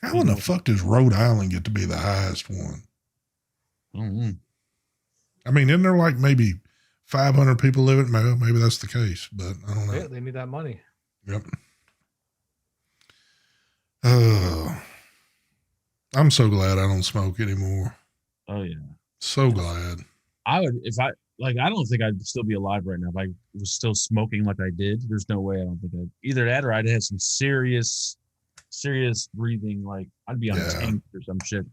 S3: How in the fuck does Rhode Island get to be the highest one?
S1: Mm-hmm.
S3: I mean, isn't there like maybe 500 people living? Maybe that's the case, but I don't know.
S2: Yeah, they need that money.
S3: Yep. I'm so glad I don't smoke anymore.
S1: Oh yeah.
S3: So glad.
S1: I would, if I I don't think I'd still be alive right now if I was still smoking like I did. There's no way. I don't think I'd either that or I'd have some serious breathing. Like I'd be on a tank or some shit.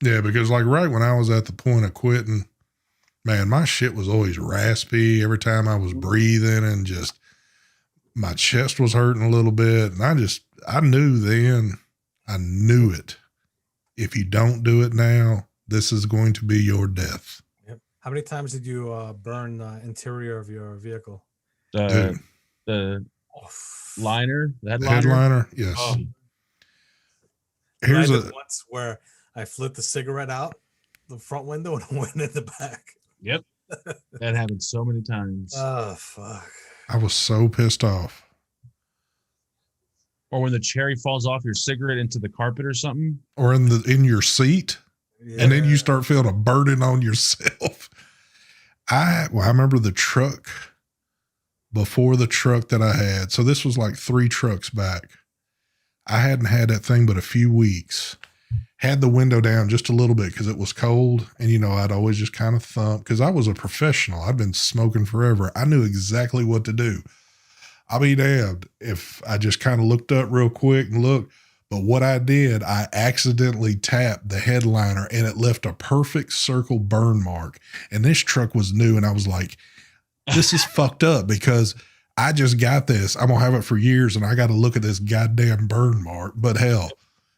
S3: Yeah, because like right when I was at the point of quitting, man, my shit was always raspy every time I was breathing, and just my chest was hurting a little bit. And I knew then, I knew it. If you don't do it now, this is going to be your death.
S2: Yep. How many times did you burn the interior of your vehicle?
S1: The liner, the headliner?
S3: Headliner, yes.
S2: Oh.
S3: Here's
S2: once where I flipped the cigarette out the front window and went in the back.
S1: Yep. That happened so many times.
S2: Oh, fuck.
S3: I was so pissed off.
S1: Or when the cherry falls off your cigarette into the carpet or something.
S3: Or in your seat. Yeah. And then you start feeling a burden on yourself. I remember the truck before the truck that I had. So this was like 3 trucks back. I hadn't had that thing but a few weeks. Had the window down just a little bit because it was cold. And, you know, I'd always just kind of thump because I was a professional. I'd been smoking forever. I knew exactly what to do. I'll be damned if I just kind of looked up real quick and looked. But what I did, I accidentally tapped the headliner and it left a perfect circle burn mark. And this truck was new. And I was like, this is fucked up because I just got this. I'm going to have it for years and I got to look at this goddamn burn mark. But hell,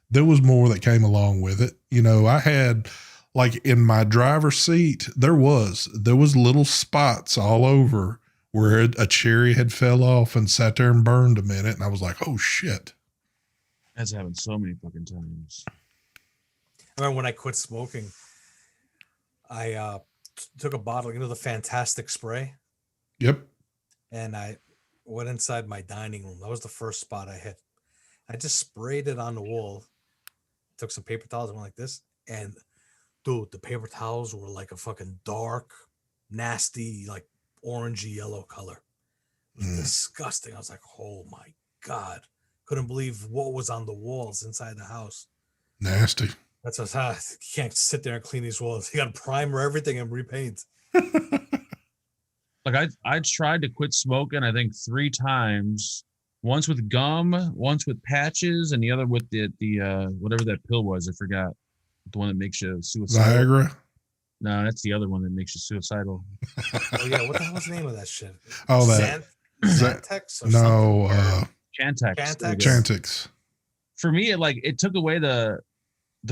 S3: there was more that came along with it. You know, I had like in my driver's seat, there was little spots all over where a cherry had fell off and sat there and burned a minute. And I was like, oh shit.
S1: That's happened so many fucking times.
S2: I remember when I quit smoking, I took a bottle, you know, the Fantastic spray.
S3: Yep.
S2: And I went inside my dining room. That was the first spot I hit. I just sprayed it on the wall. Took some paper towels and went like this. And dude, the paper towels were like a fucking dark, nasty, like orangey yellow color. It was disgusting. I was like, oh my God. Couldn't believe what was on the walls inside the house.
S3: Nasty.
S2: That's what you can't sit there and clean these walls. You got to primer everything and repaint.
S1: Like I tried to quit smoking, I think 3 times. Once with gum, once with patches, and the other with the whatever that pill was. I forgot. The one that makes you suicidal.
S3: Viagra?
S1: No, that's the other one that makes you suicidal.
S2: Oh yeah, what the hell's the name of that shit?
S3: Oh, that
S2: Xantex or
S3: no,
S1: Chantix.
S3: Chantix.
S1: For me, it took away the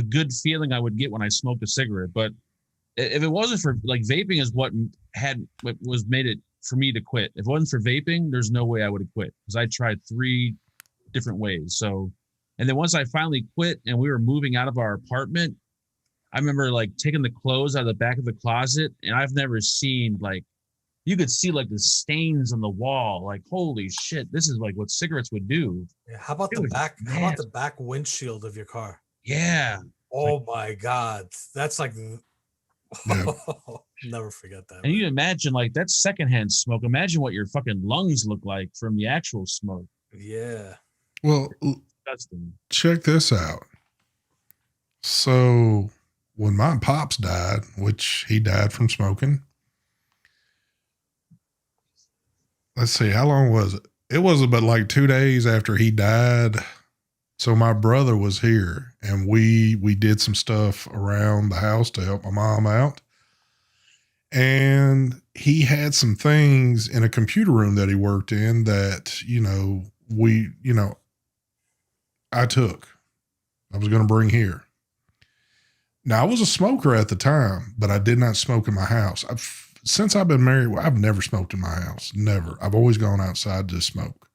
S1: good feeling I would get when I smoked a cigarette. But if it wasn't for vaping is what made it for me to quit. If it wasn't for vaping, there's no way I would have quit because I tried 3 different ways. So, and then once I finally quit and we were moving out of our apartment, I remember taking the clothes out of the back of the closet, and I've never seen you could see the stains on the wall. Holy shit, this is what cigarettes would do.
S2: Yeah, how about the back? Nasty. How about the back windshield of your car?
S1: Yeah.
S2: Oh my God, that's
S3: yeah.
S2: Never forget that.
S1: And you imagine that's secondhand smoke. Imagine what your fucking lungs look like from the actual smoke.
S2: Yeah.
S3: Well,
S1: disgusting.
S3: Check this out. So when my pops died, which he died from smoking, let's see, how long was it? It wasn't but 2 days after he died. So my brother was here, and we did some stuff around the house to help my mom out. And he had some things in a computer room that he worked in that, I took. I was going to bring here. Now, I was a smoker at the time, but I did not smoke in my house. Since I've been married, I've never smoked in my house. Never. I've always gone outside to smoke.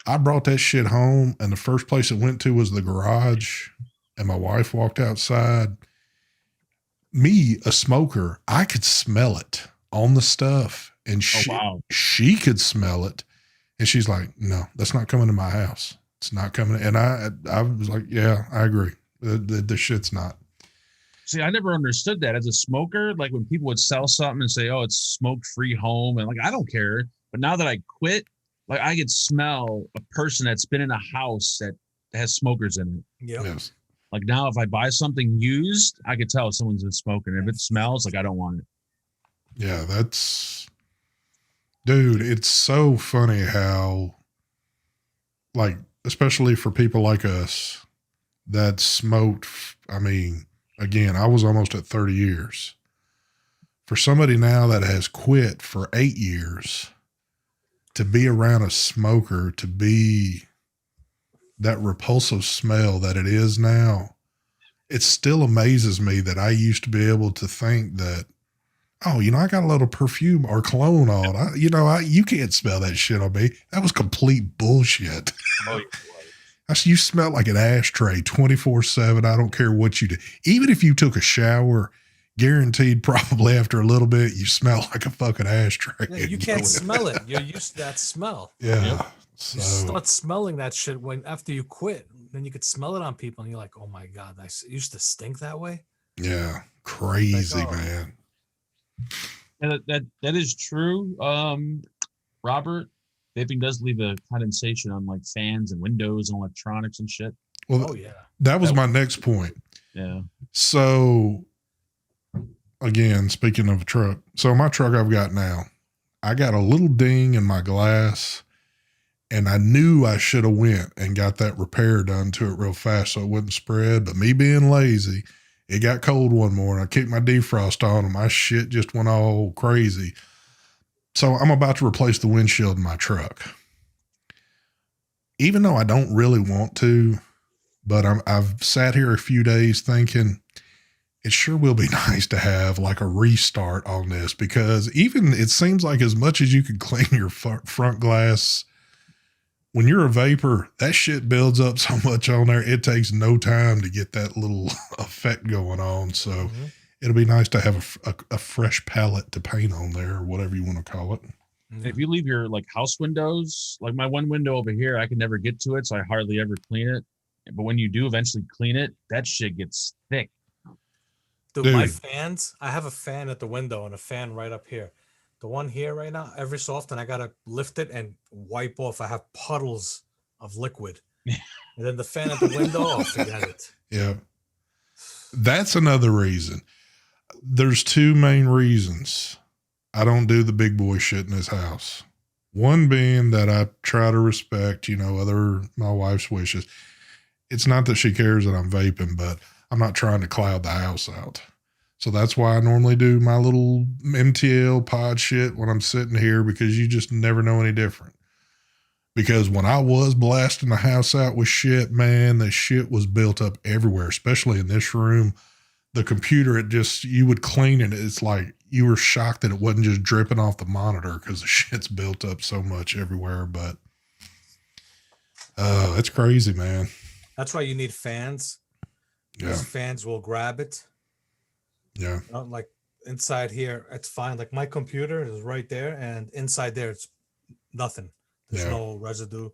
S3: I brought that shit home, and the first place it went to was the garage, and my wife walked outside. Me, a smoker, I could smell it on the stuff, and she could smell it, and she's like, "No, that's not coming to my house. It's not coming." And I was like, "Yeah, I agree. The shit's not."
S1: See, I never understood that as a smoker. Like when people would sell something and say, "Oh, it's smoke-free home," and like I don't care. But now that I quit, like I could smell a person that's been in a house that has smokers in it.
S2: Yep.
S3: Yes.
S1: Like now, if I buy something used, I could tell someone's been smoking. If it smells, like I don't want it.
S3: Yeah, dude, it's so funny how, like, especially for people like us that smoked, I mean, again, I was almost at 30 years. For somebody now that has quit for 8 years, to be around a smoker, to be that repulsive smell that it is now, it still amazes me that I used to be able to think that, oh, I got a little perfume or cologne on. You can't smell that shit on me. That was complete bullshit.
S1: Oh,
S3: You smell like an ashtray 24/7. I don't care what you do. Even if you took a shower, guaranteed probably after a little bit, you smell like a fucking ashtray.
S2: Yeah, you can't smell it. You're used to that smell.
S3: Yeah.
S1: Yep.
S3: So,
S2: You start smelling that shit after you quit. Then you could smell it on people, and you're like, "Oh my god, I used to stink that way."
S3: yeah, crazy,
S2: Like, oh.
S3: man.
S1: And that is true. Robert, vaping does leave a condensation on like fans and windows and electronics and shit.
S3: Well,
S2: Oh yeah,
S3: that was my next point.
S1: Yeah.
S3: So, again, speaking of a truck, so my truck I've got now, I got a little ding in my glass, and I knew I should have went and got that repair done to it real fast so it wouldn't spread. But me being lazy, it got cold one morning. I kicked my defrost on and my shit just went all crazy. So I'm about to replace the windshield in my truck. Even though I don't really want to, but I've sat here a few days thinking it sure will be nice to have like a restart on this, because even it seems like as much as you can clean your front glass, when you're a vapor, that shit builds up so much on there. It takes no time to get that little effect going on. So it'll be nice to have a fresh palette to paint on there, or whatever you want to call it.
S1: If you leave your like house windows, like my one window over here, I can never get to it, so I hardly ever clean it. But when you do eventually clean it, that shit gets thick.
S2: Dude, my fans, I have a fan at the window and a fan right up here. The one here right now, every so often I gotta lift it and wipe off. I have puddles of liquid. And then the fan at the window, oh, forget it.
S3: Yeah. That's another reason. There's two main reasons I don't do the big boy shit in this house. One being that I try to respect, my wife's wishes. It's not that she cares that I'm vaping, but I'm not trying to cloud the house out. So that's why I normally do my little MTL pod shit when I'm sitting here, because you just never know any different. Because when I was blasting the house out with shit, man, the shit was built up everywhere, especially in this room. The computer, you would clean it. It's like you were shocked that it wasn't just dripping off the monitor because the shit's built up so much everywhere. But it's crazy, man.
S2: That's why you need fans.
S3: Yeah.
S2: Those fans will grab it.
S3: Yeah.
S2: Like inside here, it's fine. Like my computer is right there, and inside there, it's nothing. There's no residue.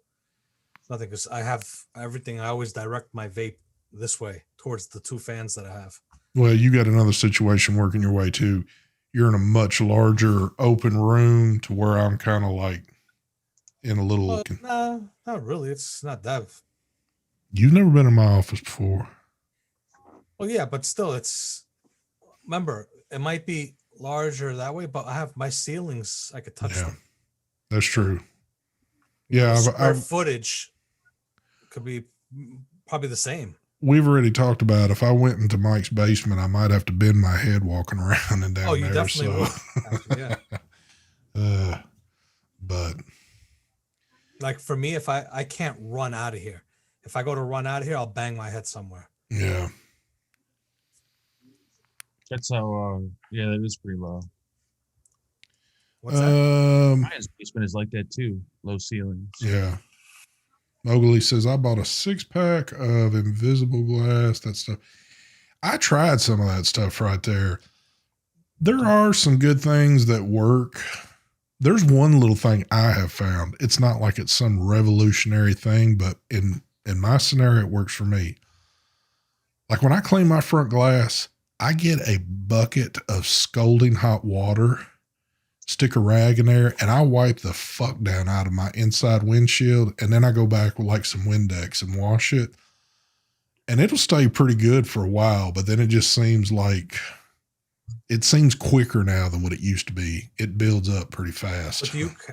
S2: Nothing, because I have everything. I always direct my vape this way towards the two fans that I have.
S3: Well, you got another situation working your way too. You're in a much larger open room to where I'm kind of like in a little.
S2: No, not really. It's not that.
S3: You've never been in my office before.
S2: Well, yeah, but still, remember, it might be larger that way, but I have my ceilings. I could touch them.
S3: That's true. Yeah.
S2: Square footage could be probably the same.
S3: We've already talked about if I went into Mike's basement, I might have to bend my head walking around and down
S2: Oh, you
S3: there.
S2: definitely would. Actually, yeah.
S3: But
S2: Like for me, if I can't run out of here. If I go to run out of here, I'll bang my head somewhere.
S3: yeah.
S1: That's how. Yeah, that is pretty low.
S2: What's that?
S1: Ryan's basement is like that too. Low ceilings.
S3: Yeah. Mowgli says, I bought a 6-pack of invisible glass, that stuff. I tried some of that stuff right there. There are some good things that work. There's one little thing I have found. It's not like it's some revolutionary thing, but in my scenario, it works for me. Like when I clean my front glass, I get a bucket of scalding hot water, stick a rag in there, and I wipe the fuck down out of my inside windshield. And then I go back with like some Windex and wash it. And it'll stay pretty good for a while, but then it just seems like it seems quicker now than what it used to be. It builds up pretty fast.
S2: But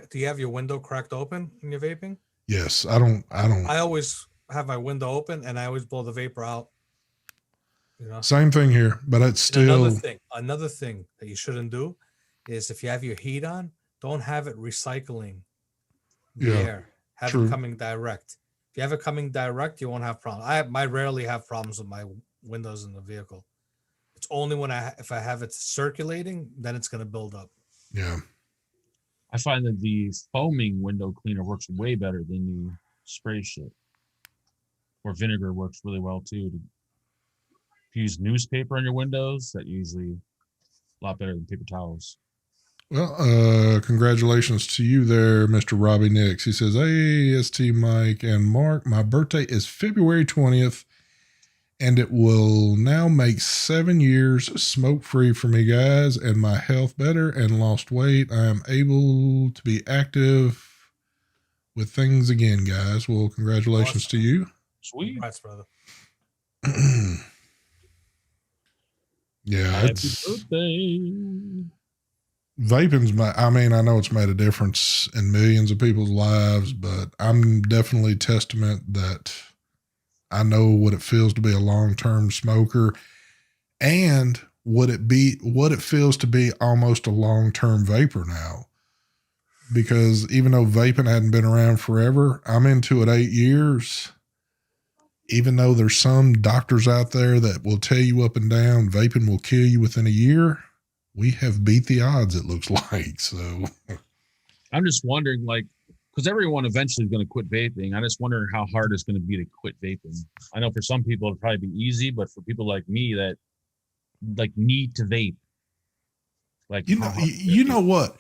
S2: do you have your window cracked open when you're vaping?
S3: Yes, I don't.
S2: I always have my window open and I always blow the vapor out. You know?
S3: Same thing here, but it's still
S2: another thing that you shouldn't do is if you have your heat on, don't have it recycling the air. Have it coming direct. If you have it coming direct, you won't have problems. I rarely have problems with my windows in the vehicle. It's only when if I have it circulating, then it's going to build up.
S3: Yeah.
S1: I find that the foaming window cleaner works way better than the spray shit. Or vinegar works really well too. If you use newspaper on your windows, that usually a lot better than paper towels.
S3: Well, congratulations to you there, Mr. Robbie Nix. He says, hey, ST Mike and Mark, my birthday is February 20th, and it will now make 7 years smoke-free for me, guys, and my health better and lost weight. I am able to be active with things again, guys. Well, congratulations to you.
S1: Sweet.
S2: Congrats, brother.
S3: Yeah,
S1: Happy
S3: it's...
S1: birthday.
S3: Vaping's I know it's made a difference in millions of people's lives, but I'm definitely testament that I know what it feels to be a long-term smoker and what it feels to be almost a long-term vapor now. Because even though vaping hadn't been around forever, I'm into it 8 years. Even though there's some doctors out there that will tell you up and down, vaping will kill you within a year. We have beat the odds, it looks like. So
S1: I'm just wondering, like, because everyone eventually is going to quit vaping. I just wonder how hard it's going to be to quit vaping. I know for some people it'll probably be easy, but for people like me that like need to vape, like
S3: you know what?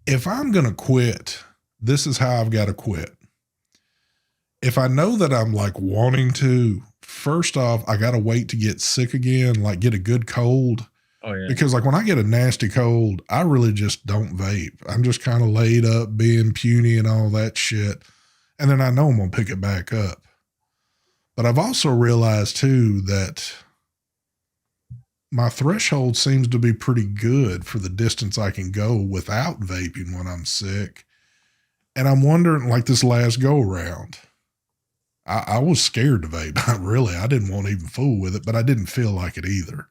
S3: If I'm going to quit, this is how I've got to quit. If I know that I'm like wanting to, first off, I got to wait to get sick again, like get a good cold.
S1: Oh, yeah.
S3: Because like when I get a nasty cold, I really just don't vape. I'm just kind of laid up being puny and all that shit. And then I know I'm going to pick it back up. But I've also realized too that my threshold seems to be pretty good for the distance I can go without vaping when I'm sick. And I'm wondering, like this last go around, I was scared to vape. I didn't want to even fool with it, but I didn't feel like it either.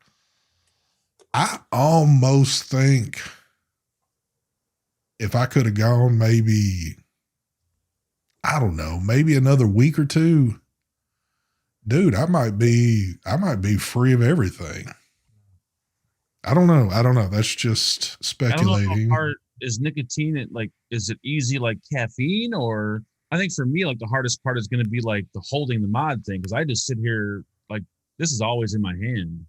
S3: I almost think if I could have gone maybe, I don't know, maybe another week or two, dude, I might be free of everything. I don't know. That's just speculating.
S1: I don't know how hard is nicotine. Is it easy like caffeine? Or I think for me, like the hardest part is going to be like the holding the mod thing. Cause I just sit here like this is always in my hand.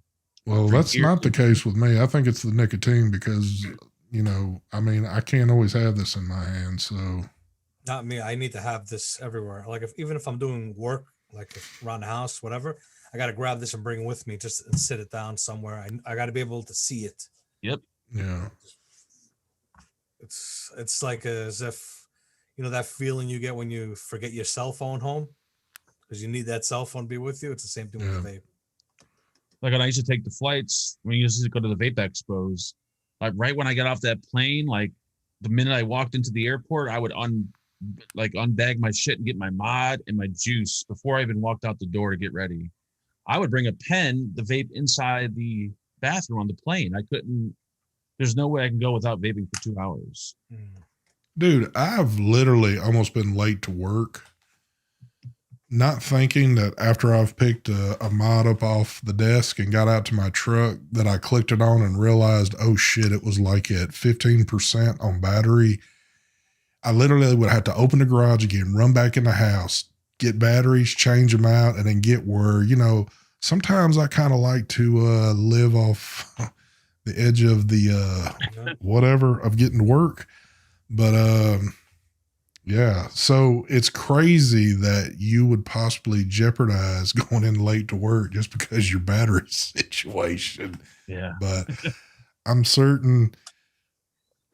S3: Well, that's not the case with me. I think it's the nicotine because, I can't always have this in my hand. So
S2: not me. I need to have this everywhere. Like even if I'm doing work, like around the house, whatever, I got to grab this and bring it with me just and sit it down somewhere. I got to be able to see it.
S1: Yep.
S3: Yeah.
S2: It's like as if, that feeling you get when you forget your cell phone home because you need that cell phone to be with you. It's the same thing with the vape.
S1: Like when I used to take the flights, when you used to go to the vape expos, like right when I got off that plane, like the minute I walked into the airport, I would like unbag my shit and get my mod and my juice before I even walked out the door to get ready. I would bring a pen, the vape inside the bathroom on the plane. I couldn't. There's no way I can go without vaping for 2 hours.
S3: Dude, I've literally almost been late to work, not thinking that after I've picked a mod up off the desk and got out to my truck that I clicked it on and realized, oh shit, it was like at 15% on battery. I literally would have to open the garage again, run back in the house, get batteries, change them out, and then get where, sometimes I kind of like to live off the edge of the whatever of getting to work. But yeah, so it's crazy that you would possibly jeopardize going in late to work just because your battery situation.
S1: Yeah.
S3: But I'm certain,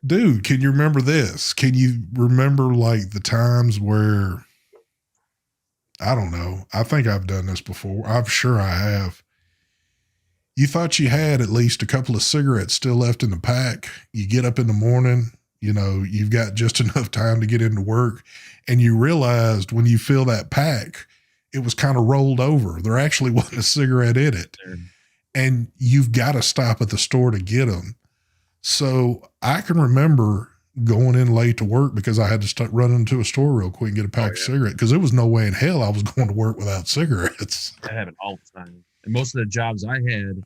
S3: dude, can you remember this? Can you remember like the times where, I don't know, I think I've done this before. I'm sure I have. You thought you had at least a couple of cigarettes still left in the pack. You get up in the morning, you've got just enough time to get into work, and you realized when you fill that pack, it was kind of rolled over. There actually wasn't a cigarette in it. And you've got to stop at the store to get them. So I can remember going in late to work because I had to run into a store real quick and get a pack of cigarettes because there was no way in hell I was going to work without cigarettes.
S1: I have it all the time. And most of the jobs I had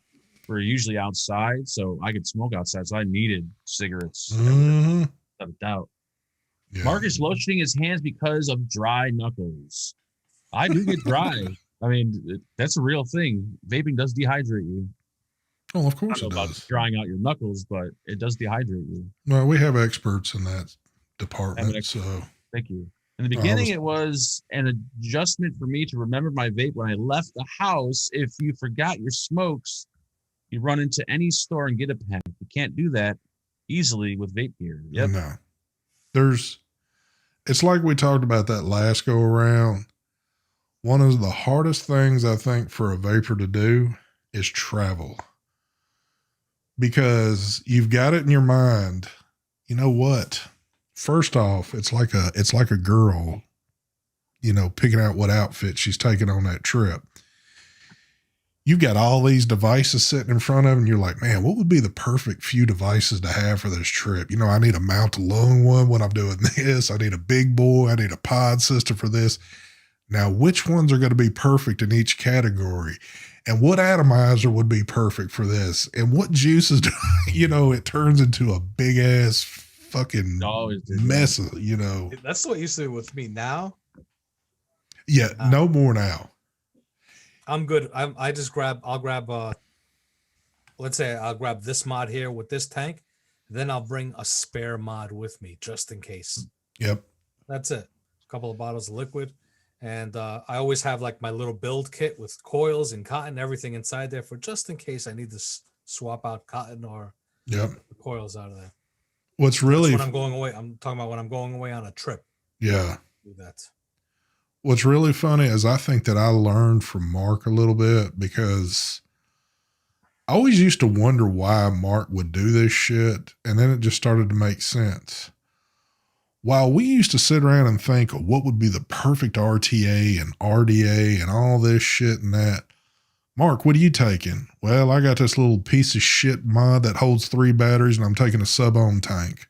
S1: were usually outside, so I could smoke outside. So I needed cigarettes. Without a doubt. Yeah. Marcus lotioning his hands because of dry knuckles. I do get dry. I mean, that's a real thing. Vaping does dehydrate you.
S3: Oh, of course
S1: I don't know
S3: it does.
S1: About drying out your knuckles, but it does dehydrate you.
S3: Well, we have experts in that department. So
S1: thank you. In the beginning, it was an adjustment for me to remember my vape when I left the house. If you forgot your smokes, you run into any store and get a pack. You can't do that easily with vape gear. Yep.
S3: No. It's like we talked about that last go around. One of the hardest things I think for a vapor to do is travel. Because you've got it in your mind, you know what? First off, it's like a girl, picking out what outfit she's taking on that trip. You've got all these devices sitting in front of them, and you're like, man, what would be the perfect few devices to have for this trip? I need a mount alone one when I'm doing this. I need a big boy. I need a pod system for this. Now, which ones are going to be perfect in each category? And what atomizer would be perfect for this? And what juices do, it turns into a big ass fucking mess,
S2: That's what used to do with me now.
S3: Yeah, no more now.
S2: I'm good. I'll grab let's say I'll grab this mod here with this tank. Then I'll bring a spare mod with me just in case.
S3: Yep.
S2: That's it. A couple of bottles of liquid. And I always have like my little build kit with coils and cotton, everything inside there for just in case I need to swap out cotton or the coils out of there.
S3: What's really
S2: when I'm going away. I'm talking about when I'm going away on a trip.
S3: Yeah.
S2: Do that.
S3: What's really funny is I think that I learned from Mark a little bit because I always used to wonder why Mark would do this shit. And then it just started to make sense. While we used to sit around and think of what would be the perfect RTA and RDA and all this shit and that, Mark, what are you taking? Well, I got this little piece of shit mod that holds 3 batteries and I'm taking a sub-ohm tank.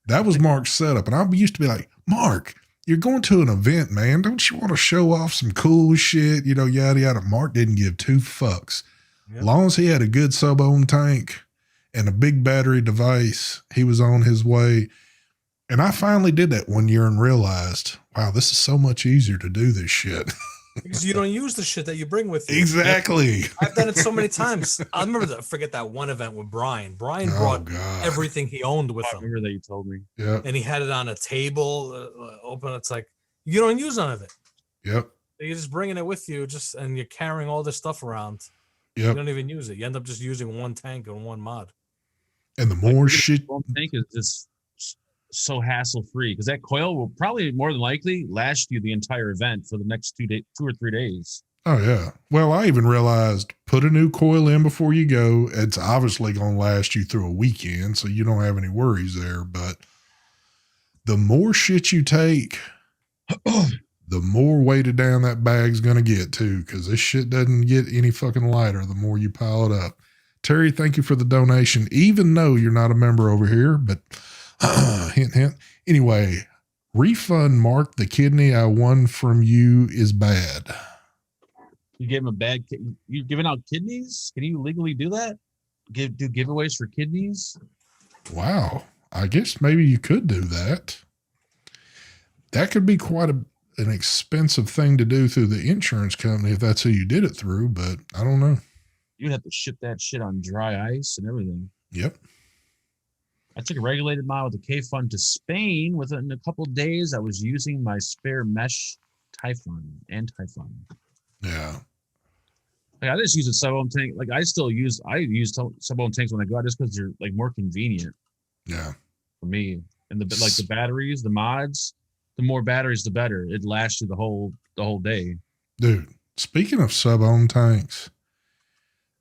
S3: That was Mark's setup. And I used to be like, Mark, you're going to an event, man. Don't you want to show off some cool shit? Yada, yada. Mark didn't give 2 fucks. Yep. As long as he had a good sub-ohm tank and a big battery device, he was on his way. And I finally did that one year and realized, wow, this is so much easier to do this shit.
S2: Because you don't use the shit that you bring with you.
S3: Exactly.
S2: I've done it so many times. I remember forget that one event with Brian. Brian brought everything he owned with him.
S1: I remember that you told me.
S3: Yeah.
S2: And he had it on a table open. It's like, you don't use none of it.
S3: Yep.
S2: You're just bringing it with you and you're carrying all this stuff around.
S3: Yep.
S2: You don't even use it. You end up just using one tank and one mod.
S3: And the more shit.
S1: One tank is just so hassle-free because that coil will probably more than likely last you the entire event for the next 2 or 3 days.
S3: Oh yeah. Well, I even realized put a new coil in before you go. It's obviously going to last you through a weekend, so you don't have any worries there. But the more shit you take, the more weighted down that bag's going to get too, because this shit doesn't get any fucking lighter the more you pile it up. Terry, thank you for the donation, even though you're not a member over here, but hint, hint. Anyway, refund Mark. The kidney I won from you is bad.
S1: You gave him a bad. You giving out kidneys? Can you legally do that? Do giveaways for kidneys?
S3: Wow. I guess maybe you could do that. That could be quite an expensive thing to do through the insurance company if that's who you did it through, but I don't know.
S1: You'd have to ship that shit on dry ice and everything.
S3: Yep.
S1: I took a regulated mile with the K-Fund to Spain. Within a couple of days, I was using my spare mesh Typhon and Typhon.
S3: Yeah.
S1: Like, I just use a sub-ohm tank. Like I use sub-ohm tanks when I go out just because they're like more convenient.
S3: Yeah.
S1: For me. And the batteries, the mods, the more batteries, the better. It lasts you the whole day.
S3: Dude, speaking of sub-ohm tanks,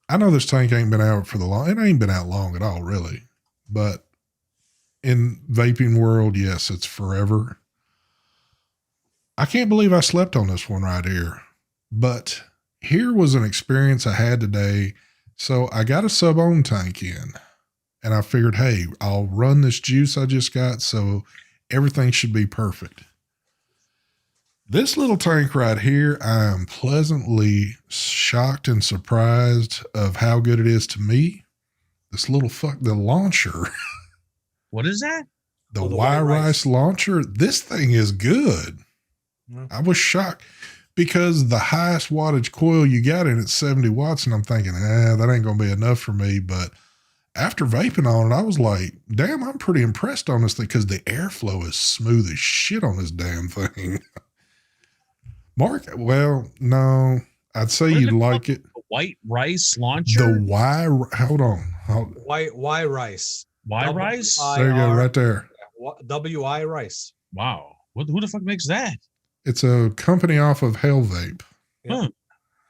S3: I know this tank ain't been out for it ain't been out long at all, really. But in vaping world, yes, it's forever. I can't believe I slept on this one right here. But here was an experience I had today. So I got a sub-ohm tank in. And I figured, hey, I'll run this juice I just got, so everything should be perfect. This little tank right here, I am pleasantly shocked and surprised of how good it is to me. This little the launcher.
S1: What is that?
S3: The Y-Rice launcher. This thing is good. I was shocked because the highest wattage coil you got in it's 70 watts, and I'm thinking, that ain't going to be enough for me, but after vaping on it, I was like, damn, I'm pretty impressed on this thing because the airflow is smooth as shit on this damn thing. Mark, well, no, I'd say you'd like it.
S1: The white rice launcher?
S3: Hold on.
S2: Y rice.
S1: Y rice?
S3: There you go, right there.
S2: WI rice.
S1: Wow. Who the fuck makes that?
S3: It's a company off of Hell Vape.
S1: Huh.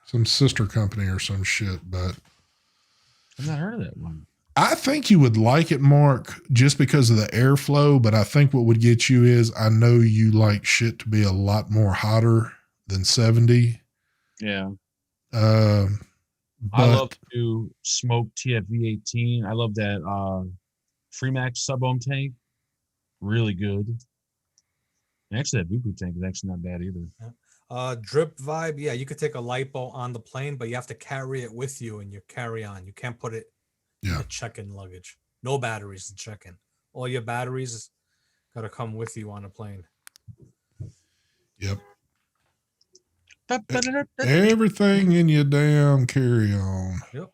S3: Some sister company or some shit, but
S1: I've not heard of that one.
S3: I think you would like it, Mark, just because of the airflow, but I think what would get you is I know you like shit to be a lot more hotter than 70.
S1: Yeah.
S3: I
S1: love to smoke TFV18. I love that Freemax sub-ohm tank. Really good. And actually, that Buku tank is actually not bad either.
S2: Drip Vibe, yeah, you could take a lipo on the plane, but you have to carry it with you in your carry-on. You can't put it in the check-in luggage. No batteries in check-in. All your batteries got to come with you on a plane.
S3: Yep. Everything in your damn carry-on.
S2: Yep.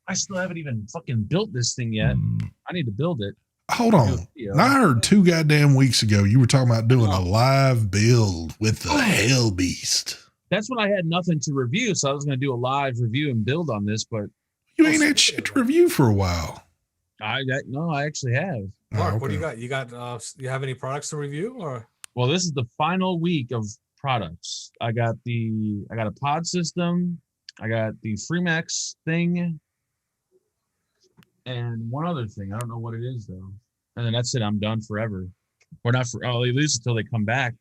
S1: I still haven't even fucking built this thing yet. I need to build it.
S3: Hold on. Now, I heard 2 goddamn weeks ago you were talking about doing a live build with the Hell Beast.
S1: That's when I had nothing to review, so I was going to do a live review and build on this, but
S3: you ain't had shit to review for a while.
S1: No, I actually have.
S2: Mark, what do you got? You have any products to review or?
S1: Well, this is the final week of products. I got a pod system. I got the Freemax thing. And one other thing. I don't know what it is though. And then that's it. I'm done forever. Or not for, at least until they come back.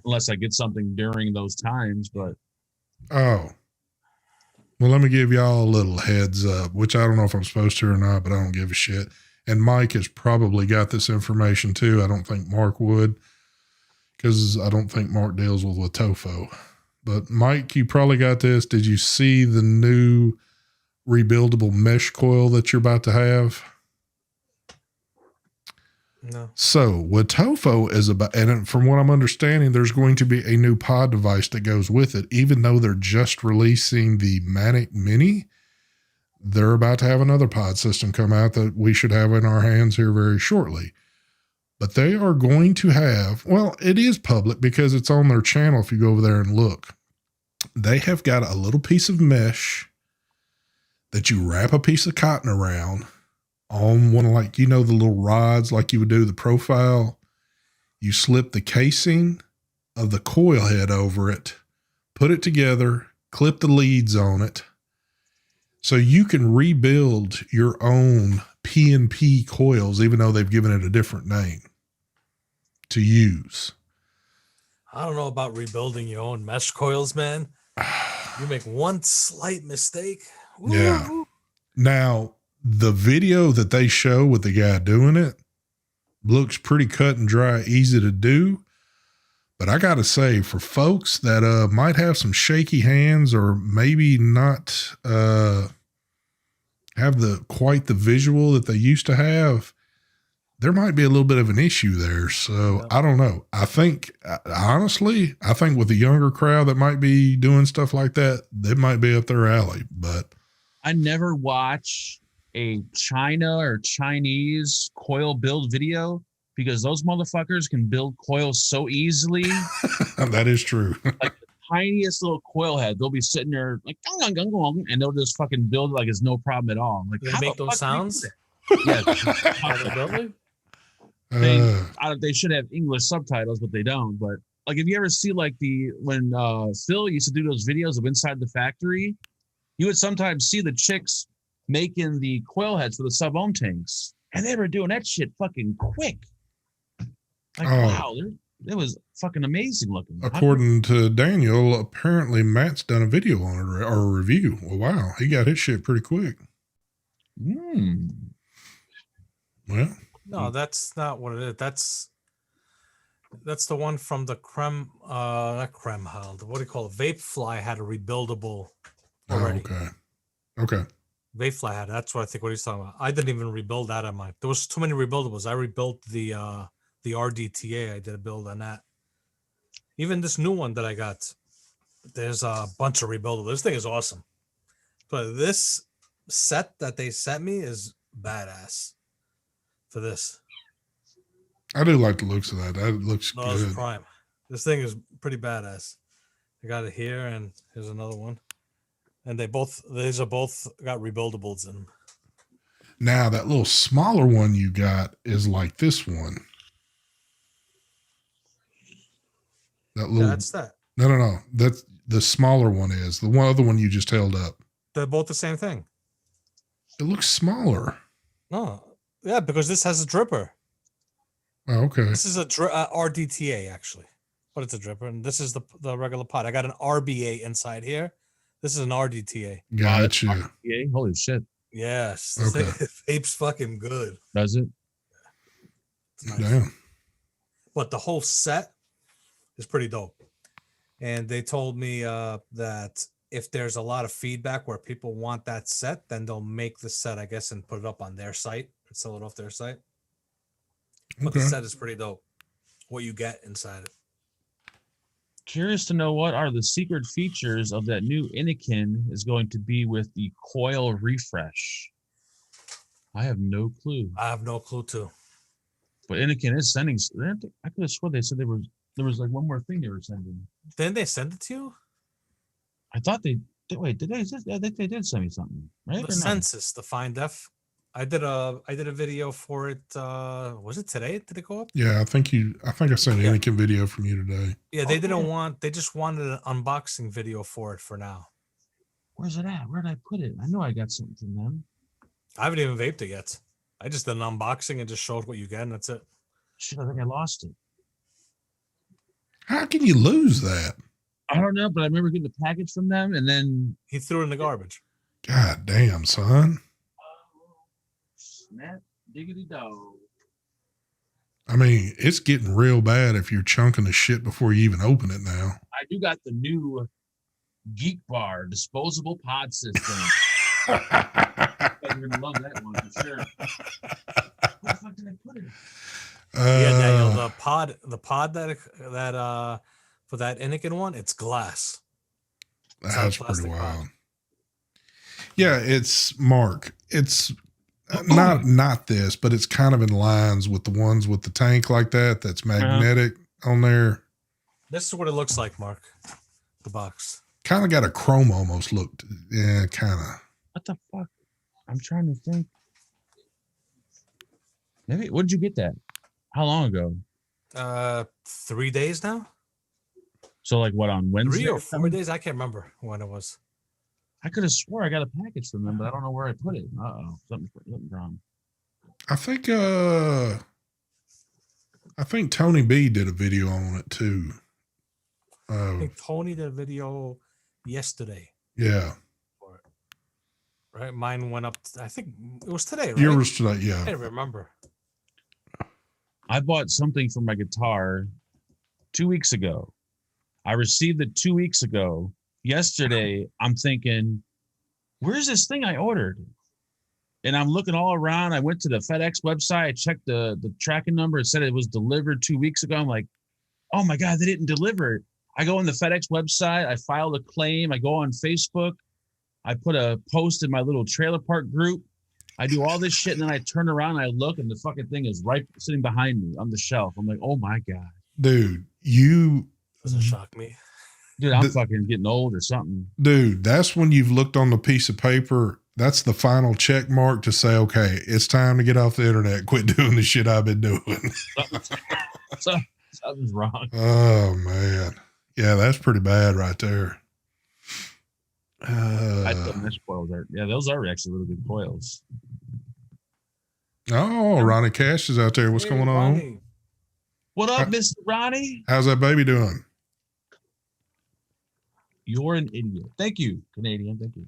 S1: Unless I get something during those times, but.
S3: Oh. Well, let me give y'all a little heads up, which I don't know if I'm supposed to or not, but I don't give a shit. And Mike has probably got this information too. I don't think Mark would, because I don't think Mark deals with Watofo. But Mike, you probably got this. Did you see the new rebuildable mesh coil that you're about to have?
S2: No.
S3: So Watofo is about, and from what I'm understanding, there's going to be a new pod device that goes with it. Even though they're just releasing the Manic Mini, they're about to have another pod system come out that we should have in our hands here very shortly. But they are going to have, well, it is public because it's on their channel if you go over there and look. They have got a little piece of mesh that you wrap a piece of cotton around on one of, like, you know, the little rods like you would do the profile. You slip the casing of the coil head over it, put it together, clip the leads on it, so you can rebuild your own PNP coils, even though they've given it a different name. to use.
S2: I don't know about rebuilding your own mesh coils, man. You make one slight mistake.
S3: Yeah.
S2: Woo.
S3: Now, the video that they show with the guy doing it looks pretty cut and dry, easy to do. But I got to say, for folks that might have some shaky hands or maybe not have quite the visual that they used to have, there might be a little bit of an issue there. So I don't know. I think, honestly, with the younger crowd that might be doing stuff like that, they might be up their alley. But
S1: I never watch a China or Chinese coil build video because those motherfuckers can build coils so easily.
S3: that is true.
S1: Like the tiniest little coil head, they'll be sitting there like, and they'll just fucking build it like it's no problem at all. Like,
S2: they make those sounds?
S1: Yeah. They should have English subtitles, but they don't. But like, if you ever see like when Phil used to do those videos of inside the factory, you would sometimes see the chicks making the coil heads for the sub-ohm tanks, and they were doing that shit fucking quick. Like, wow, it was fucking amazing looking.
S3: According to Daniel, apparently Matt's done a video on it or a review. Well, wow, he got his shit pretty quick. Well,
S2: no, that's not what it is. That's the one from the not Kremheld. What do you call it? Vapefly had a rebuildable already.
S3: Okay.
S2: Vapefly had. That's what I think. What he's talking about. I didn't even rebuild that on mine. There was too many rebuildables. I rebuilt the RDTA. I did a build on that. Even this new one that I got, there's a bunch of rebuildables. This thing is awesome. But this set that they sent me is badass. For this,
S3: I do like the looks of that. That looks good.
S2: It's prime. This thing is pretty badass. I got it here, and here's another one. And these are both got rebuildables in them.
S3: Now that little smaller one you got is like this one. That little.
S2: That's that.
S3: No. That's the smaller one is the one other one you just held up.
S2: They're both the same thing.
S3: It looks smaller.
S2: No. Yeah, because this has a dripper.
S3: Oh, okay.
S2: This is a RDTA, actually. But it's a dripper. And this is the regular pod. I got an RBA inside here. This is an RDTA.
S3: Gotcha.
S1: RDTA? Holy shit.
S2: Yes. This thing, Vape's fucking good.
S1: Does it?
S2: It's nice.
S3: Damn.
S2: But the whole set is pretty dope. And they told me that if there's a lot of feedback where people want that set, then they'll make the set, I guess, and put it up on their site and sell it off their site. But the set is pretty dope. What you get inside it.
S1: Curious to know what are the secret features of that new Anakin is going to be with the coil refresh. I have no clue.
S2: I have no clue too.
S1: But Anakin is sending. I could have sworn they said there was like one more thing they were sending.
S2: Didn't they send it to you?
S1: I thought they did. Wait, did they? I think they did send me something, right?
S2: The census, the fine def. I did a video for it. Was it today? Did it go up?
S3: Yeah, I think I sent an Anakin video from you today.
S2: Yeah, they they just wanted an unboxing video for it for now.
S1: Where's it at? Where did I put it? I know I got something from them.
S2: I haven't even vaped it yet. I just did an unboxing and just showed what you get, and that's it.
S1: Shit, I think I lost it.
S3: How can you lose that?
S1: I don't know, but I remember getting the package from them, and then
S2: he threw it in the garbage.
S3: God damn, son.
S1: Snap diggity dog.
S3: I mean, it's getting real bad if you're chunking the shit before you even open it now.
S1: I do got the new Geek Bar disposable pod system. You're gonna love that one for sure. Where the fuck did I put it?
S2: Yeah, Daniel, the pod that for that Anakin one, it's glass.
S3: That's pretty wild. Yeah, it's Mark. It's not this, but it's kind of in lines with the ones with the tank like that. That's magnetic on there.
S2: This is what it looks like, Mark. The box
S3: kind of got a chrome almost look. Yeah, kind of.
S1: What the fuck? I'm trying to think. Maybe. What did you get that? How long ago?
S2: 3 days now.
S1: So like what, on Wednesday?
S2: 3 or 4 days? I can't remember when it was.
S1: I could have swore I got a package from them, but I don't know where I put it. Something's wrong.
S3: I think I think Tony B did a video on it too.
S2: I think Tony did a video yesterday.
S3: Yeah.
S2: For it. Right? Mine went up, I think it was today, right?
S3: Yours today, yeah.
S2: I can't remember.
S1: I bought something for my guitar 2 weeks ago. I received it 2 weeks ago. Yesterday, I'm thinking, where's this thing I ordered? And I'm looking all around. I went to the FedEx website. I checked the tracking number. It said it was delivered 2 weeks ago. I'm like, oh my God, they didn't deliver it. I go on the FedEx website. I filed a claim. I go on Facebook. I put a post in my little trailer park group. I do all this shit. And then I turn around and I look and the fucking thing is right sitting behind me on the shelf. I'm like, oh my God.
S3: Dude, you.
S2: Doesn't shock me.
S1: Dude, I'm fucking getting old or something.
S3: Dude, that's when you've looked on the piece of paper. That's the final check mark to say, okay, it's time to get off the internet. Quit doing the shit I've been doing.
S1: Something's wrong.
S3: Oh, man. Yeah, that's pretty bad right there.
S1: I thought mesh coils are, yeah, those are actually really good coils.
S3: Oh, Ronnie Cash is out there. What's going on?
S2: Ronnie.
S1: What up, Mr. Ronnie?
S3: How's that baby doing?
S1: You're an idiot. Thank you, Canadian. Thank you.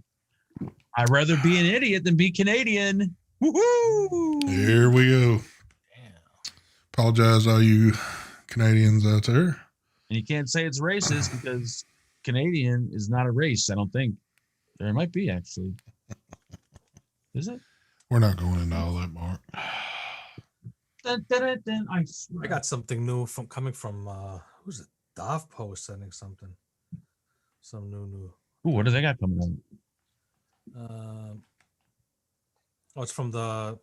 S1: I'd rather be an idiot than be Canadian. Woohoo!
S3: Here we go.
S2: Damn.
S3: Apologize, all you Canadians out there.
S1: And you can't say it's racist because Canadian is not a race, I don't think. There might be, actually. Is it?
S3: We're not going into all that, Mark.
S1: Dun, dun, dun, dun, I swear.
S2: I got something new coming from who's it? Dov Post sending something. Some new.
S1: Ooh, what do they got coming out?
S2: Oh, it's from a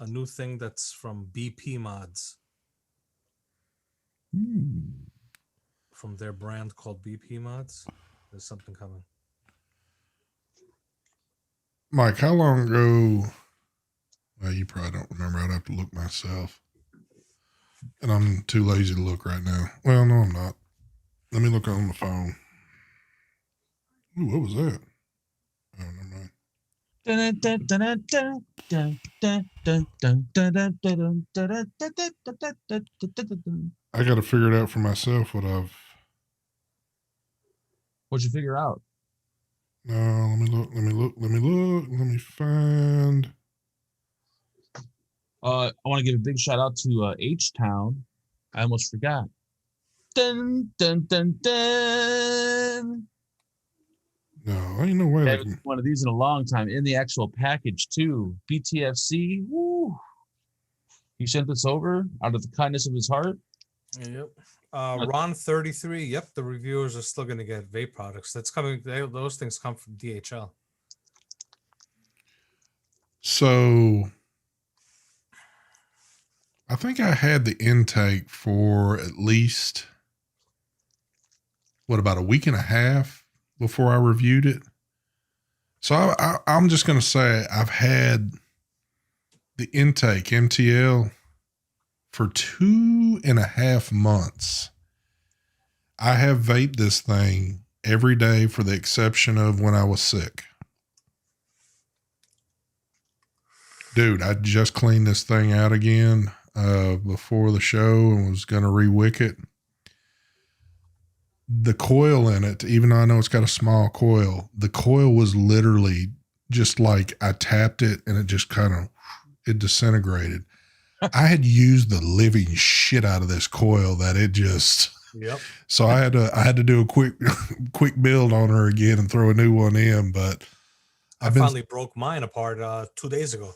S2: new thing that's from BP Mods. From their brand called BP Mods. There's something coming.
S3: Mike, how long ago? Well, you probably don't remember. I'd have to look myself. And I'm too lazy to look right now. Well, no, I'm not. Let me look on the phone. Ooh, what was that? Oh, never mind. I got to figure it out for myself.
S1: What'd you figure out?
S3: No, let me find.
S1: I want to give a big shout out to H-Town. I almost forgot. Dun, dun, dun, dun.
S3: No, ain't no way.
S1: I haven't one of these in a long time. In the actual package, too. BTFC. Woo. He sent this over out of the kindness of his heart.
S2: Yep. Ron 33. Yep. The reviewers are still going to get vape products. That's coming. Those things come from DHL.
S3: So I think I had the intake for at least, about a week and a half before I reviewed it. So I'm just going to say I've had the intake MTL for 2.5 months. I have vaped this thing every day for the exception of when I was sick. Dude, I just cleaned this thing out again before the show and was going to re-wick it. The coil in it, even though I know it's got a small coil, the coil was literally just like I tapped it and it just it disintegrated. I had used the living shit out of this coil that it just.
S2: Yep.
S3: So I had to do a quick build on her again and throw a new one in. But
S2: I finally broke mine apart 2 days ago.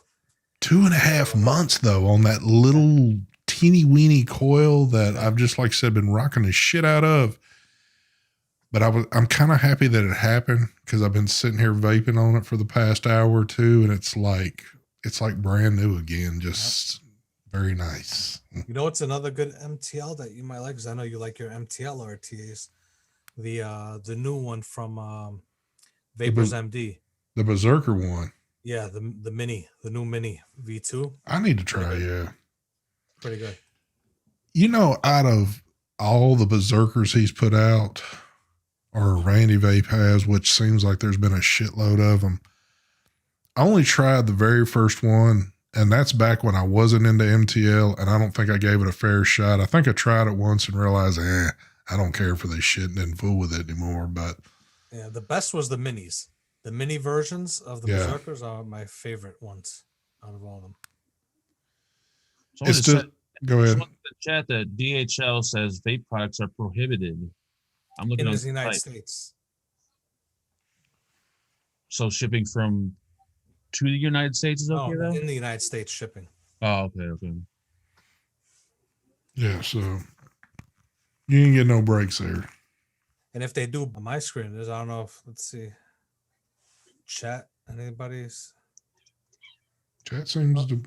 S3: 2.5 months though on that little teeny weeny coil that I've just, like I said, been rocking the shit out of. But I'm kind of happy that it happened because I've been sitting here vaping on it for the past hour or two, and it's like brand new again. Just very nice.
S2: You know what's another good MTL that you might like? Because I know you like your MTL RTAs. The new one from Vapors MD.
S3: The Berserker one.
S2: Yeah, the new mini V2.
S3: I need to try, yeah.
S2: Pretty good.
S3: You know, out of all the Berserkers he's put out, or Randy Vape has, which seems like there's been a shitload of them, I only tried the very first one, And that's back when I wasn't into MTL, and I don't think I gave it a fair shot. I think I tried it once and realized, I don't care for this shit and didn't fool with it anymore. But
S2: yeah, the best was the minis. The mini versions of the Berserkers are my favorite ones out of all of them.
S3: Go ahead.
S1: In the chat that DHL says vape products are prohibited. I'm looking
S2: in
S1: at
S2: the United States.
S1: So shipping from to the United States is okay though?
S2: In the United States shipping.
S1: Oh, okay.
S3: Yeah, so you ain't get no breaks there.
S2: And if they do on my screen, I don't know if, let's see. Chat, anybody's?
S3: Chat seems to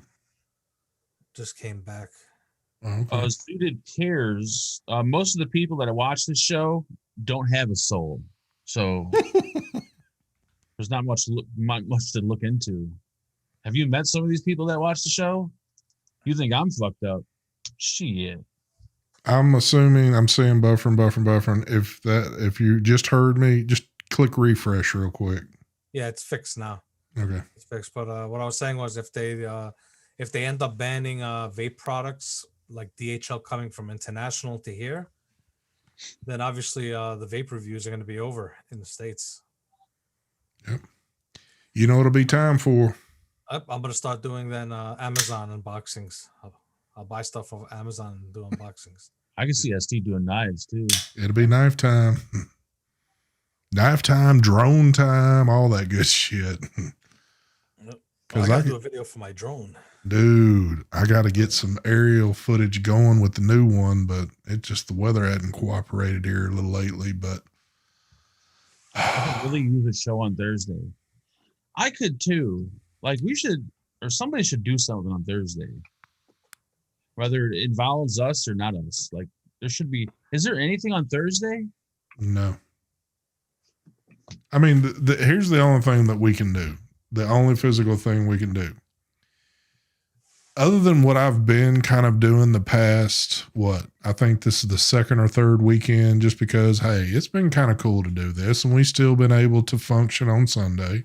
S2: just came back.
S3: Okay.
S1: Suited cares. Most of the people that watch this show don't have a soul, so there's not much to look into. Have you met some of these people that watch the show? You think I'm fucked up? Shit.
S3: I'm assuming I'm seeing buffering. If you just heard me, just click refresh real quick.
S2: Yeah, it's fixed now.
S3: Okay.
S2: It's fixed. But what I was saying was if they end up banning vape products like DHL coming from international to here, then obviously the vape reviews are going to be over in the States.
S3: Yep. You know what it'll be time for?
S2: I'm going to start doing then Amazon unboxings. I'll buy stuff off Amazon and do unboxings.
S1: I can see ST doing knives too.
S3: It'll be knife time. Knife time, drone time, all that good shit.
S2: Well, I got to do a video for my drone.
S3: Dude, I got to get some aerial footage going with the new one, but it's just the weather hadn't cooperated here a little lately. But
S1: I could really use a show on Thursday. I could too. Like we should, or somebody should do something on Thursday. Whether it involves us or not us. Like there should be. Is there anything on Thursday?
S3: No. I mean, here's the only thing that we can do. The only physical thing we can do. Other than what I've been kind of doing the past, I think this is the second or third weekend, just because, hey, it's been kind of cool to do this, and we still been able to function on Sunday.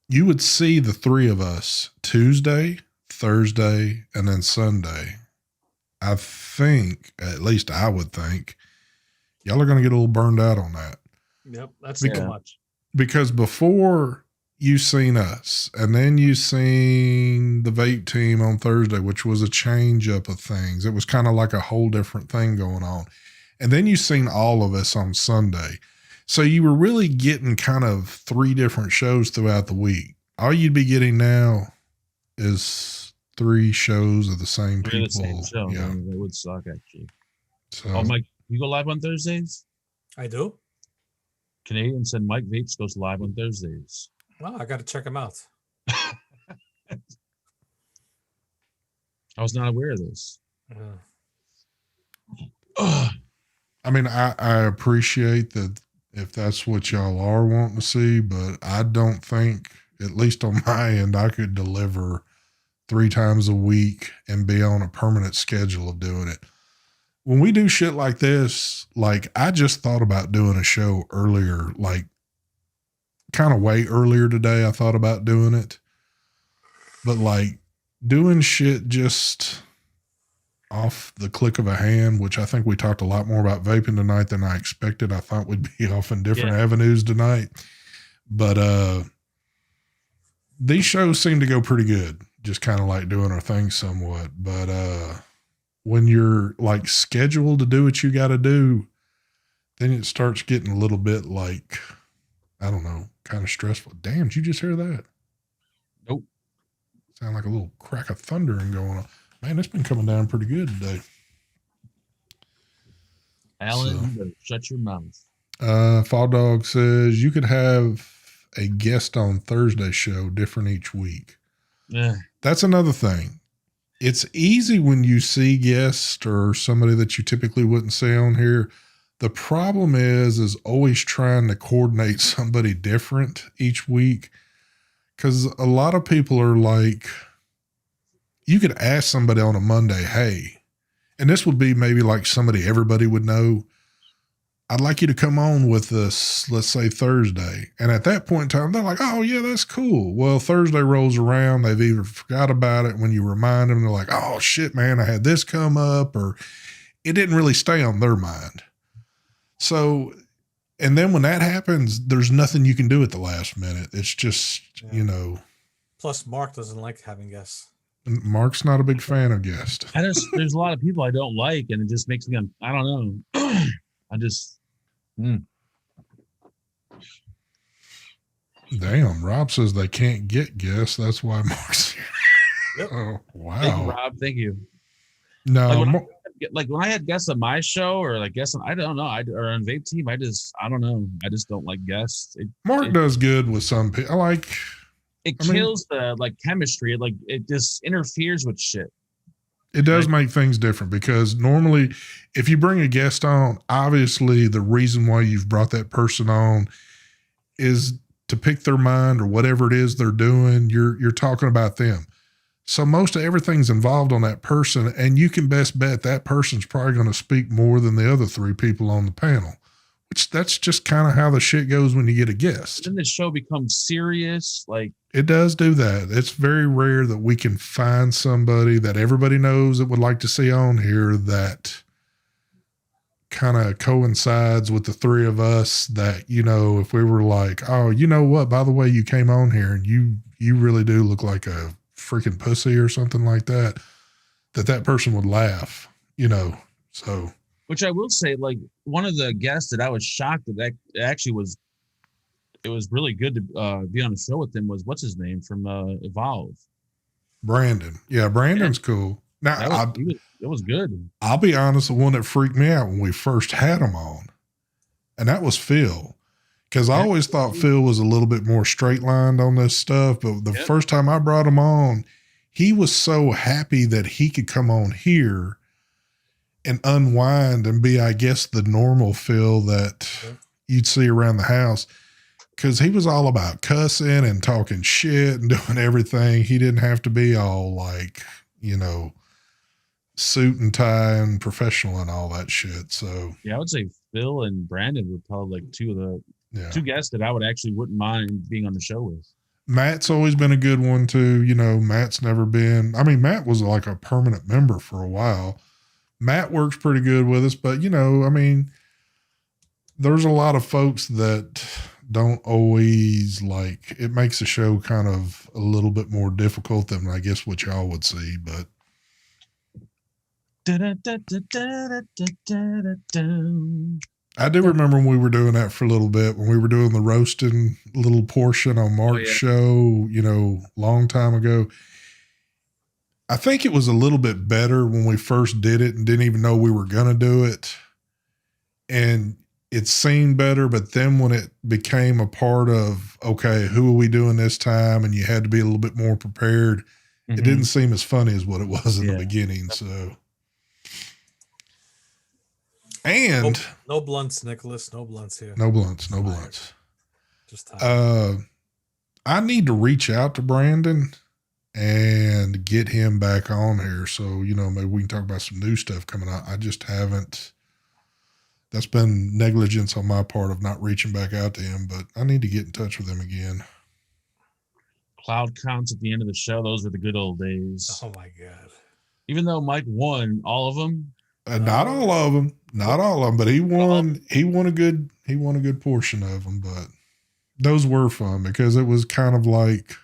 S3: You would see the three of us Tuesday, Thursday, and then Sunday. I think, at least I would think, y'all are going to get a little burned out on that.
S2: Yep, that's too much.
S3: Because before you seen us, and then you seen the vape team on Thursday, which was a change up of things. It was kind of like a whole different thing going on. And then you seen all of us on Sunday. So you were really getting kind of 3 different shows throughout the week. All you'd be getting now is 3 shows of the same people.
S1: The same show.
S3: Yeah.
S1: That would suck, actually.
S3: So,
S1: Mike, you go live on Thursdays?
S2: I do.
S1: Canadian said Mike Vapes goes live on Thursdays.
S2: Well, I got to check him out.
S1: I was not aware of this.
S3: I mean, I appreciate that if that's what y'all are wanting to see, but I don't think, at least on my end, I could deliver 3 times a week and be on a permanent schedule of doing it. When we do shit like this, like I just thought about doing a show earlier, like kind of way earlier today. I thought about doing it, but like doing shit just off the click of a hand, which I think we talked a lot more about vaping tonight than I expected. I thought we'd be off in different avenues tonight, but these shows seem to go pretty good. Just kind of like doing our thing somewhat, but when you're like scheduled to do what you got to do, then it starts getting a little bit like, I don't know, kind of stressful. Damn, did you just hear that?
S1: Nope.
S3: Sound like a little crack of thundering going on. Man, it's been coming down pretty good today.
S1: Alan, so, shut your mouth.
S3: Fall Dog says you could have a guest on Thursday show different each week.
S1: Yeah.
S3: That's another thing. It's easy when you see guests or somebody that you typically wouldn't see on here. The problem is always trying to coordinate somebody different each week. Because a lot of people are like, you could ask somebody on a Monday, hey, and this would be maybe like somebody everybody would know. I'd like you to come on with us, let's say Thursday. And at that point in time, they're like, oh, yeah, that's cool. Well, Thursday rolls around. They've either forgot about it. When you remind them, they're like, oh, shit, man, I had this come up, or it didn't really stay on their mind. So, and then when that happens, there's nothing you can do at the last minute. It's just, you know.
S2: Plus, Mark doesn't like having guests.
S3: Mark's not a big fan of guests.
S1: There's a lot of people I don't like, and it just makes me, I don't know.
S3: Damn, Rob says they can't get guests. That's why Mark's here.
S2: Yep.
S3: Oh, wow.
S1: Thank you, Rob. Thank you.
S3: No,
S1: Like when I had guests on my show, or like guests on, I don't know, or on Vape Team, I don't know. I just don't like guests.
S3: Mark does good with some people.
S1: It kills the like chemistry. It just interferes with shit.
S3: It does make things different, because normally if you bring a guest on, obviously the reason why you've brought that person on is to pick their mind or whatever it is they're doing. You're talking about them. So most of everything's involved on that person, and you can best bet that person's probably going to speak more than the other three people on the panel, which that's just kind of how the shit goes when you get a guest.
S1: Then the show becomes serious. Like,
S3: it does do that. It's very rare that we can find somebody that everybody knows that would like to see on here that kind of coincides with the three of us, that, you know, if we were like, oh, you know what, by the way, you came on here and you really do look like a freaking pussy or something like that, that person would laugh, you know. So,
S1: which I will say, like, one of the guests that I was shocked that actually was, it was really good to be on the show with him, was what's his name from Evolve,
S3: Brandon. Yeah, Brandon's cool. Now
S1: it was good.
S3: I'll be honest, the one that freaked me out when we first had him on, and that was Phil. Because I always thought Phil was a little bit more straight lined on this stuff. But the first time I brought him on, he was so happy that he could come on here and unwind and be, I guess, the normal Phil that you'd see around the house. Because he was all about cussing and talking shit and doing everything. He didn't have to be all like, you know, suit and tie and professional and all that shit. So
S1: yeah, I would say Phil and Brandon were probably like two of the two guests that I wouldn't mind being on the show with.
S3: Matt's always been a good one too. You know, Matt's never been, I mean, Matt was like a permanent member for a while. Matt works pretty good with us, but you know, I mean, there's a lot of folks that don't always like, it makes the show kind of a little bit more difficult than I guess what y'all would see, but. I do remember when we were doing that for a little bit, when we were doing the roasting little portion on Mark's show, you know, long time ago. I think it was a little bit better when we first did it and didn't even know we were going to do it. And it seemed better, but then when it became a part of, okay, who are we doing this time? And you had to be a little bit more prepared. It didn't seem as funny as what it was in the beginning. So. And
S2: no blunts, Nicholas. No blunts here.
S3: No blunts. No blunts.
S2: Just tired.
S3: I need to reach out to Brandon and get him back on here. So, you know, maybe we can talk about some new stuff coming out. I just haven't. That's been negligence on my part of not reaching back out to him, but I need to get in touch with him again.
S1: Cloud counts at the end of the show. Those were the good old days.
S2: Oh my God.
S1: Even though Mike won all of them.
S3: Not all of them, but he won a good portion of them, but those were fun because it was kind of like,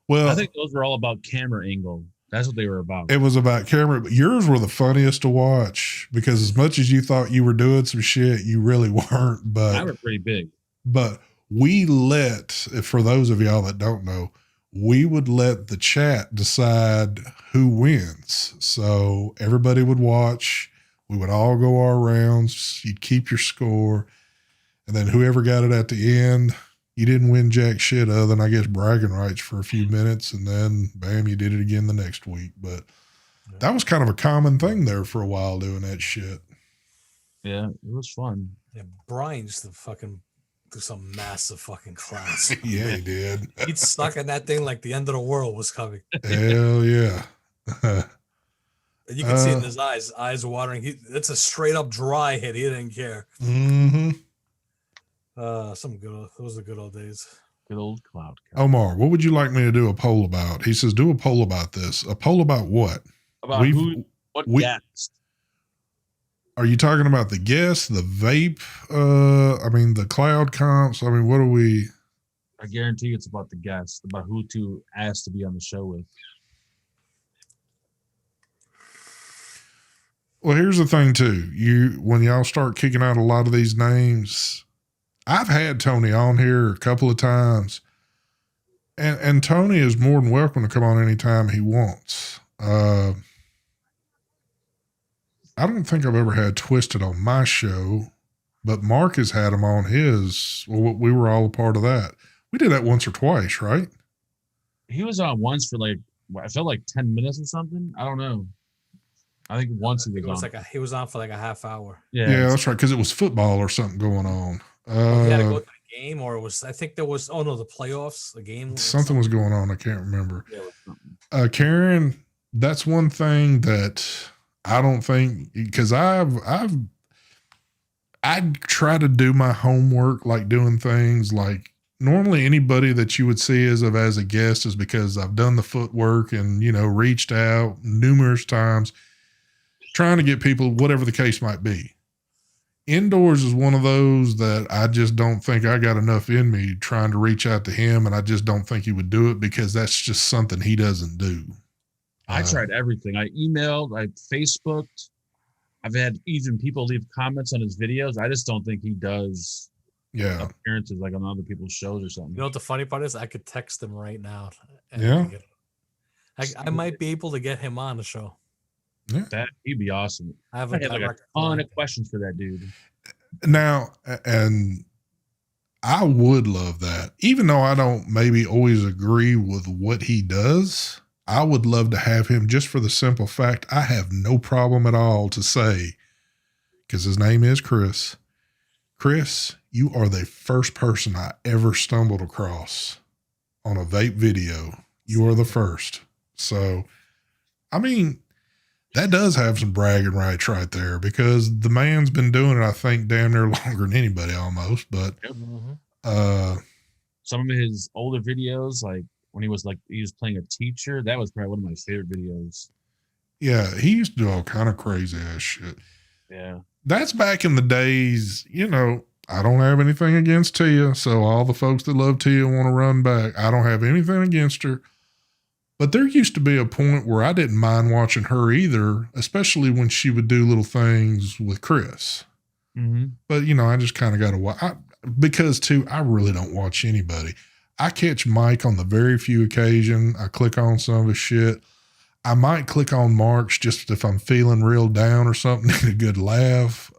S3: well,
S1: I think those were all about camera angle. That's what they were about.
S3: It was about camera, but yours were the funniest to watch because as much as you thought you were doing some shit, you really weren't, but
S1: I were pretty big,
S3: but we let, for those of y'all that don't know, we would let the chat decide who wins. So everybody would watch. We would all go our rounds. You'd keep your score. And then whoever got it at the end, you didn't win jack shit other than, I guess, bragging rights for a few minutes. And then, bam, you did it again the next week. But that was kind of a common thing there for a while, doing that shit.
S1: Yeah, it was fun.
S2: Yeah, Brian used to fucking do some massive fucking class.
S3: Yeah, he did.
S2: He'd stuck in that thing like the end of the world was coming.
S3: Hell yeah.
S2: And you can see it in his eyes. Eyes are watering. It's a straight up dry hit. He didn't care.
S3: Mm-hmm.
S2: Those are the good old days.
S1: Good old cloud.
S3: Omar, what would you like me to do a poll about? He says, do a poll about this. A poll about what?
S1: About what guest?
S3: Are you talking about the guests, the vape? The cloud comps? I mean, what are we?
S1: I guarantee it's about the guests, about who to ask to be on the show with.
S3: Well, here's the thing too. When y'all start kicking out a lot of these names, I've had Tony on here a couple of times, and Tony is more than welcome to come on anytime he wants. I don't think I've ever had Twisted on my show, but Mark has had him on his. Well, we were all a part of that. We did that once or twice, right?
S1: He was on once for I felt like 10 minutes or something. I don't know. I think once he was on.
S2: He was on for like a half hour.
S3: Yeah, that's right. Because it was football or something going on.
S2: He had to go to the game, or I think there was. Oh no, the playoffs, the game.
S3: Something was going on. I can't remember. Karen, that's one thing that I don't think, because I try to do my homework, like doing things like normally anybody that you would see as a guest is because I've done the footwork and, reached out numerous times trying to get people, whatever the case might be. Indoors is one of those that I just don't think I got enough in me trying to reach out to him. And I just don't think he would do it because that's just something he doesn't do.
S1: I tried everything. I emailed, I Facebooked. I've had even people leave comments on his videos. I just don't think he does appearances like on other people's shows or something.
S2: You know what the funny part is? I could text him right now. I might be able to get him on the show.
S1: Yeah. He'd be awesome.
S2: I have
S1: a ton of questions for that dude.
S3: Now, and I would love that. Even though I don't maybe always agree with what he does, I would love to have him just for the simple fact I have no problem at all to say, because his name is Chris. Chris, you are the first person I ever stumbled across on a vape video. You are the first. So, I mean, that does have some bragging rights right there because the man's been doing it, I think, damn near longer than anybody almost. But
S1: some of his older videos, like when he was playing a teacher, that was probably one of my favorite videos.
S3: Yeah, he used to do all kind of crazy ass shit.
S1: Yeah.
S3: That's back in the days, I don't have anything against Tia. So all the folks that love Tia want to run back. I don't have anything against her. But there used to be a point where I didn't mind watching her either, especially when she would do little things with Chris.
S1: Mm-hmm.
S3: But, I just kind of got to watch. Because, too, I really don't watch anybody. I catch Mike on the very few occasion. I click on some of his shit. I might click on Mark's just if I'm feeling real down or something, need a good laugh.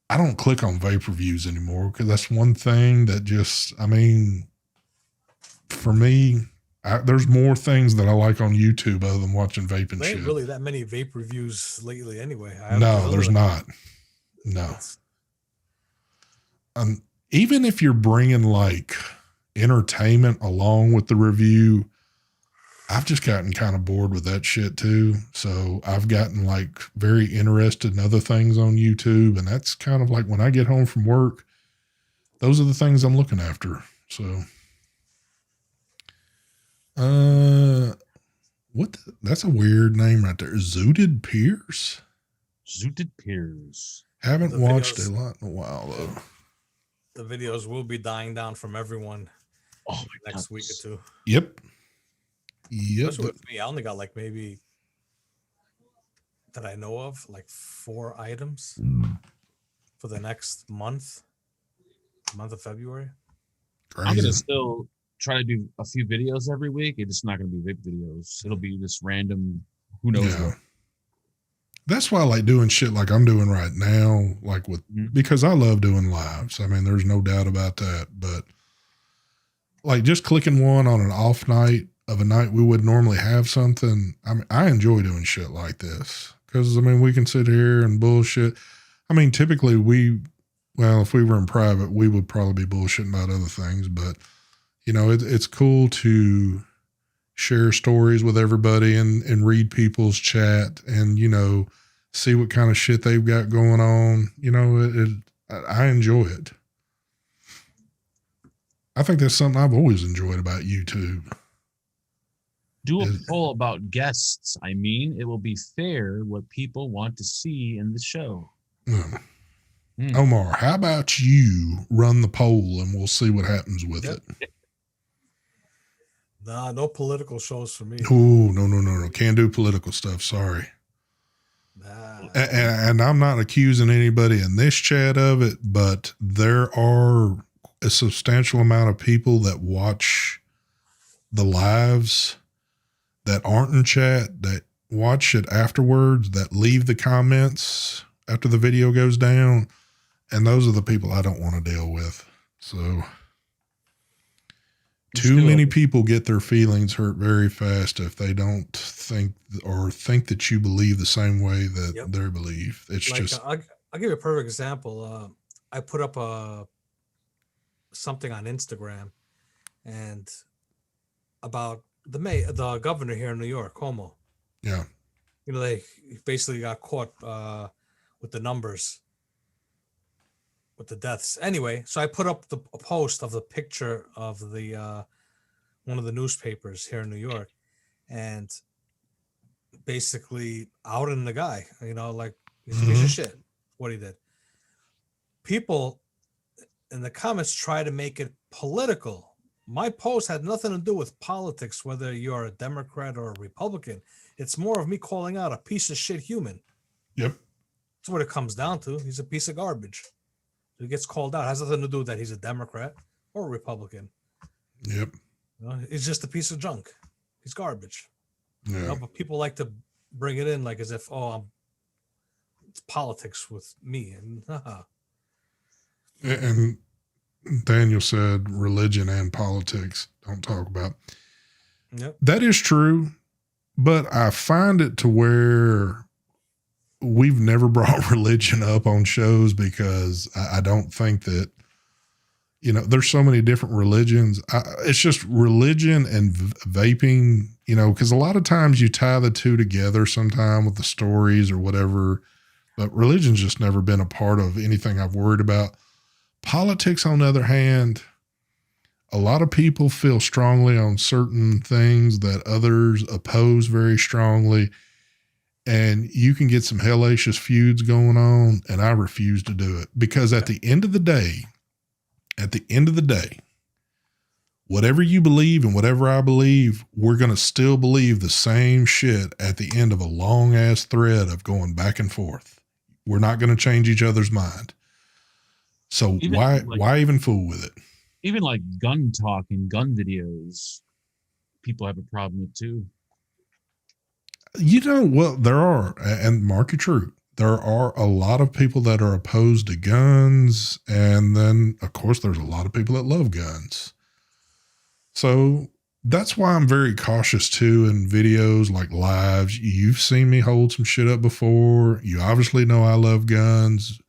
S3: I don't click on vape reviews anymore because that's one thing that for me, there's more things that I like on YouTube other than watching vape and shit.
S2: There ain't really that many vape reviews lately anyway.
S3: No, there's not. No. Even if you're bringing like entertainment along with the review, I've just gotten kind of bored with that shit too. So I've gotten like very interested in other things on YouTube. And that's kind of like when I get home from work, those are the things I'm looking after. So, that's a weird name right there. Zooted Pierce?
S1: Zooted Pierce.
S3: Haven't watched a lot in a while though.
S2: The videos will be dying down from everyone next week or two.
S3: Yep.
S2: Especially with me, I only got like maybe that I know of, like 4 items for the next month of February.
S3: Crazy.
S1: I'm gonna still try to do a few videos every week. It's just not gonna be vape videos. It'll be this random, who knows what.
S3: That's why I like doing shit like I'm doing right now, like because I love doing lives. I mean, there's no doubt about that. But like just clicking one on an off night of a night we would normally have something. I mean, I enjoy doing shit like this because, we can sit here and bullshit. I mean, typically if we were in private, we would probably be bullshitting about other things, but it's cool to share stories with everybody and read people's chat and, you know, see what kind of shit they've got going on. You know, I enjoy it. I think that's something I've always enjoyed about YouTube.
S1: Do a poll about guests. I mean, it will be fair what people want to see in the show.
S3: Omar, how about you run the poll and we'll see what happens with it?
S2: Nah, no political shows for me.
S3: Oh, no. Can't do political stuff. Sorry.
S2: Nah.
S3: And I'm not accusing anybody in this chat of it, but there are a substantial amount of people that watch the lives that aren't in chat, that watch it afterwards, that leave the comments after the video goes down. And those are the people I don't want to deal with. So too many people get their feelings hurt very fast if they don't think that you believe the same way that they believe. It's like, just.
S2: I'll give you a perfect example. I put up something on Instagram and about the governor here in New York, Cuomo.
S3: Yeah.
S2: You know, they basically got caught with the numbers, with the deaths. Anyway, so I put up a post of the picture of the one of the newspapers here in New York, and basically outing the guy. You know, like he's a piece of shit. What he did. People in the comments try to make it political. My post had nothing to do with politics, whether you're a Democrat or a Republican. It's more of me calling out a piece of shit human.
S3: Yep.
S2: That's what it comes down to. He's a piece of garbage. He gets called out. It has nothing to do with that he's a Democrat or a Republican.
S3: Yep.
S2: You know, he's just a piece of junk. He's garbage.
S3: Yeah.
S2: You know, but people like to bring it in like as if, it's politics with me.
S3: And Daniel said religion and politics don't talk about.
S2: Yep.
S3: That is true, but I find it to where we've never brought religion up on shows because I don't think that, you know, there's so many different religions. It's just religion and vaping, you know, because a lot of times you tie the two together sometime with the stories or whatever, but religion's just never been a part of anything I've worried about. Politics, on the other hand, a lot of people feel strongly on certain things that others oppose very strongly. And you can get some hellacious feuds going on, and I refuse to do it because at the end of the day, whatever you believe and whatever I believe, we're going to still believe the same shit at the end of a long ass thread of going back and forth. We're not going to change each other's mind. So why even fool with it?
S1: Even like gun talk and gun videos, people have a problem with too.
S3: You know, well, there are, and mark it true, there are a lot of people that are opposed to guns. And then, of course, there's a lot of people that love guns. So that's why I'm very cautious too in videos like lives. You've seen me hold some shit up before. You obviously know I love guns.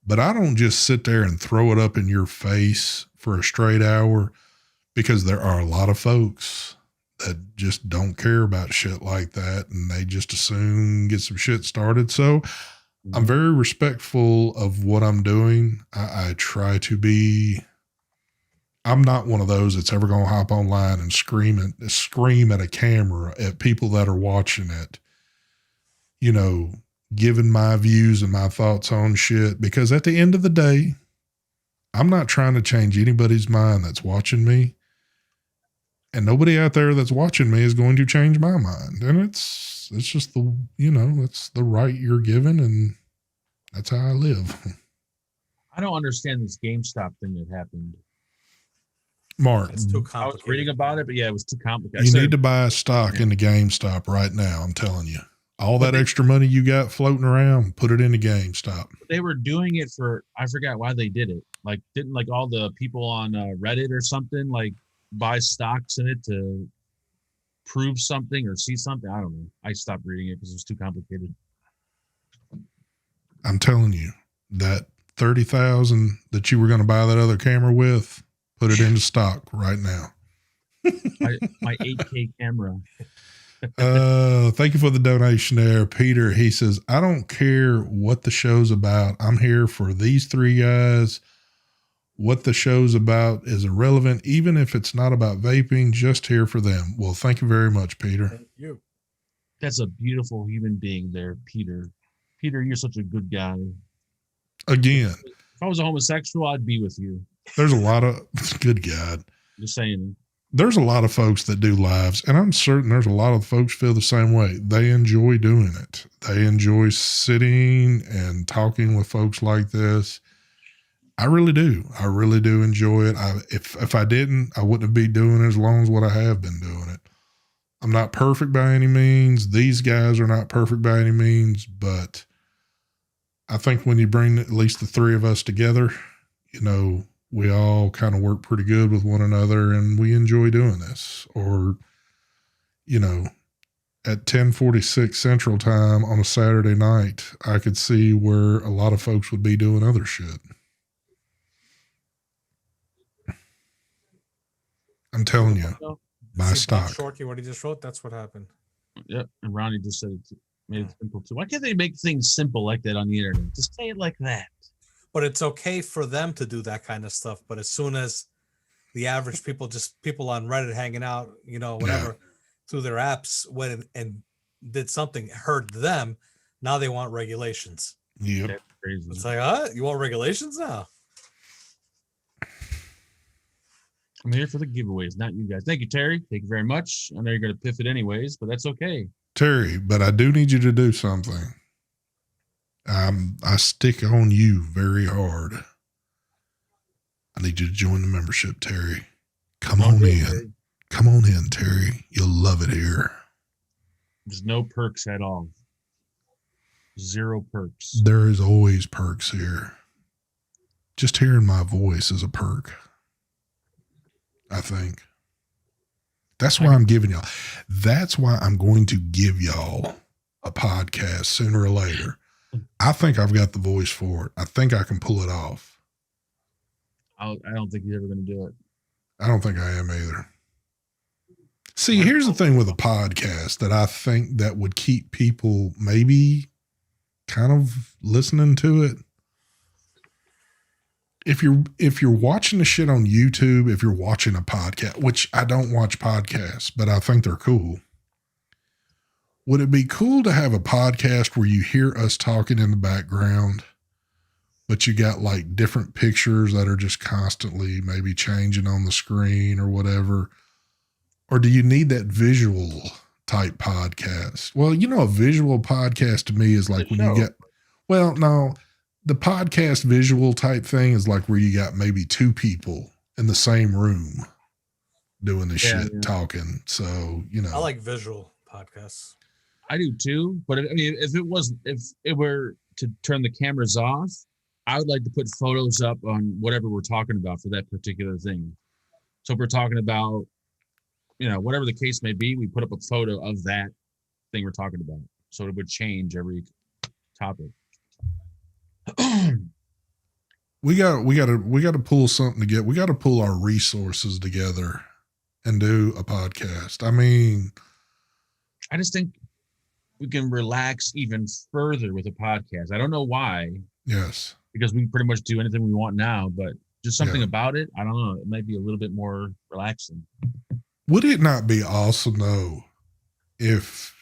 S3: But I don't just sit there and throw it up in your face for a straight hour because there are a lot of folks that just don't care about shit like that and they just as soon get some shit started. So I'm very respectful of what I'm doing. I try to be, I'm not one of those that's ever going to hop online and scream at a camera at people that are watching it, you know, giving my views and my thoughts on shit, because at the end of the day, I'm not trying to change anybody's mind that's watching me, and nobody out there that's watching me is going to change my mind. And it's just the, you know, it's the right you're given, and that's how I live.
S1: I don't understand this GameStop thing that happened.
S3: Mark,
S2: it's too complicated.
S1: I was reading about it, but yeah, it was too complicated.
S3: You need to buy a stock in the GameStop right now. I'm telling you. All that extra money you got floating around, put it into GameStop.
S1: They were doing it for, I forgot why they did it. Like, didn't like all the people on Reddit or something like buy stocks in it to prove something or see something? I don't know. I stopped reading it because it was too complicated.
S3: I'm telling you, that $30,000 that you were going to buy that other camera with, put it into stock right now.
S1: my 8K camera.
S3: Thank you for the donation there, Peter. He says, I don't care what the show's about. I'm here for these three guys. What the show's about is irrelevant, even if it's not about vaping, just here for them. Well, thank you very much, Peter.
S2: Thank you.
S1: That's a beautiful human being there, Peter. Peter, you're such a good guy.
S3: Again,
S1: if I was a homosexual, I'd be with you.
S3: There's a lot of, good God.
S1: Just saying.
S3: There's a lot of folks that do lives, and I'm certain there's a lot of folks feel the same way. They enjoy doing it. They enjoy sitting and talking with folks like this. I really do. I really do enjoy it. If I didn't, I wouldn't be doing it as long as what I have been doing it. I'm not perfect by any means. These guys are not perfect by any means, but I think when you bring at least the three of us together, you know, we all kind of work pretty good with one another and we enjoy doing this. Or, you know, at 10:46 Central Time on a Saturday night, I could see where a lot of folks would be doing other shit. I'm telling you, buy stock.
S2: Shorty, what he just wrote, that's what happened.
S1: Yeah, and Ronnie just said it, made it simple too. Why can't they make things simple like that on the internet? Just say it like that.
S2: But it's okay for them to do that kind of stuff. But as soon as the average people on Reddit hanging out, you know, whatever, through their apps went and did something, heard them, now they want regulations.
S3: Yep.
S1: That's crazy.
S2: It's like, you want regulations now?
S1: I'm here for the giveaways, not you guys. Thank you, Terry. Thank you very much. I know you're going to piff it anyways, but that's okay.
S3: Terry, but I do need you to do something. I stick on you very hard. I need you to join the membership, Terry. Come on in. Terry. Come on in, Terry. You'll love it here.
S1: There's no perks at all. 0 perks.
S3: There is always perks here. Just hearing my voice is a perk, I think. That's why I'm giving y'all. That's why I'm going to give y'all a podcast sooner or later. I think I've got the voice for it. I think I can pull it off.
S1: I don't think you're ever going to do it.
S3: I don't think I am either. See, here's the thing with a podcast that I think that would keep people maybe kind of listening to it. If you're watching the shit on YouTube, if you're watching a podcast, which I don't watch podcasts, but I think they're cool. Would it be cool to have a podcast where you hear us talking in the background, but you got like different pictures that are just constantly maybe changing on the screen or whatever? Or do you need that visual type podcast? Well, you know, a visual podcast to me is like when you get, well, no, the podcast visual type thing is like where you got maybe 2 people in the same room doing the shit, talking. So, you know,
S2: I like visual podcasts.
S1: I do too, but if it were to turn the cameras off, I would like to put photos up on whatever we're talking about for that particular thing. So if we're talking about, you know, whatever the case may be, we put up a photo of that thing we're talking about. So it would change every topic.
S3: we got to pull something together. We got to pull our resources together and do a podcast. I mean,
S1: I just think we can relax even further with a podcast. I don't know why.
S3: Yes.
S1: Because we pretty much do anything we want now, but just something about it, I don't know. It might be a little bit more relaxing.
S3: Would it not be awesome though if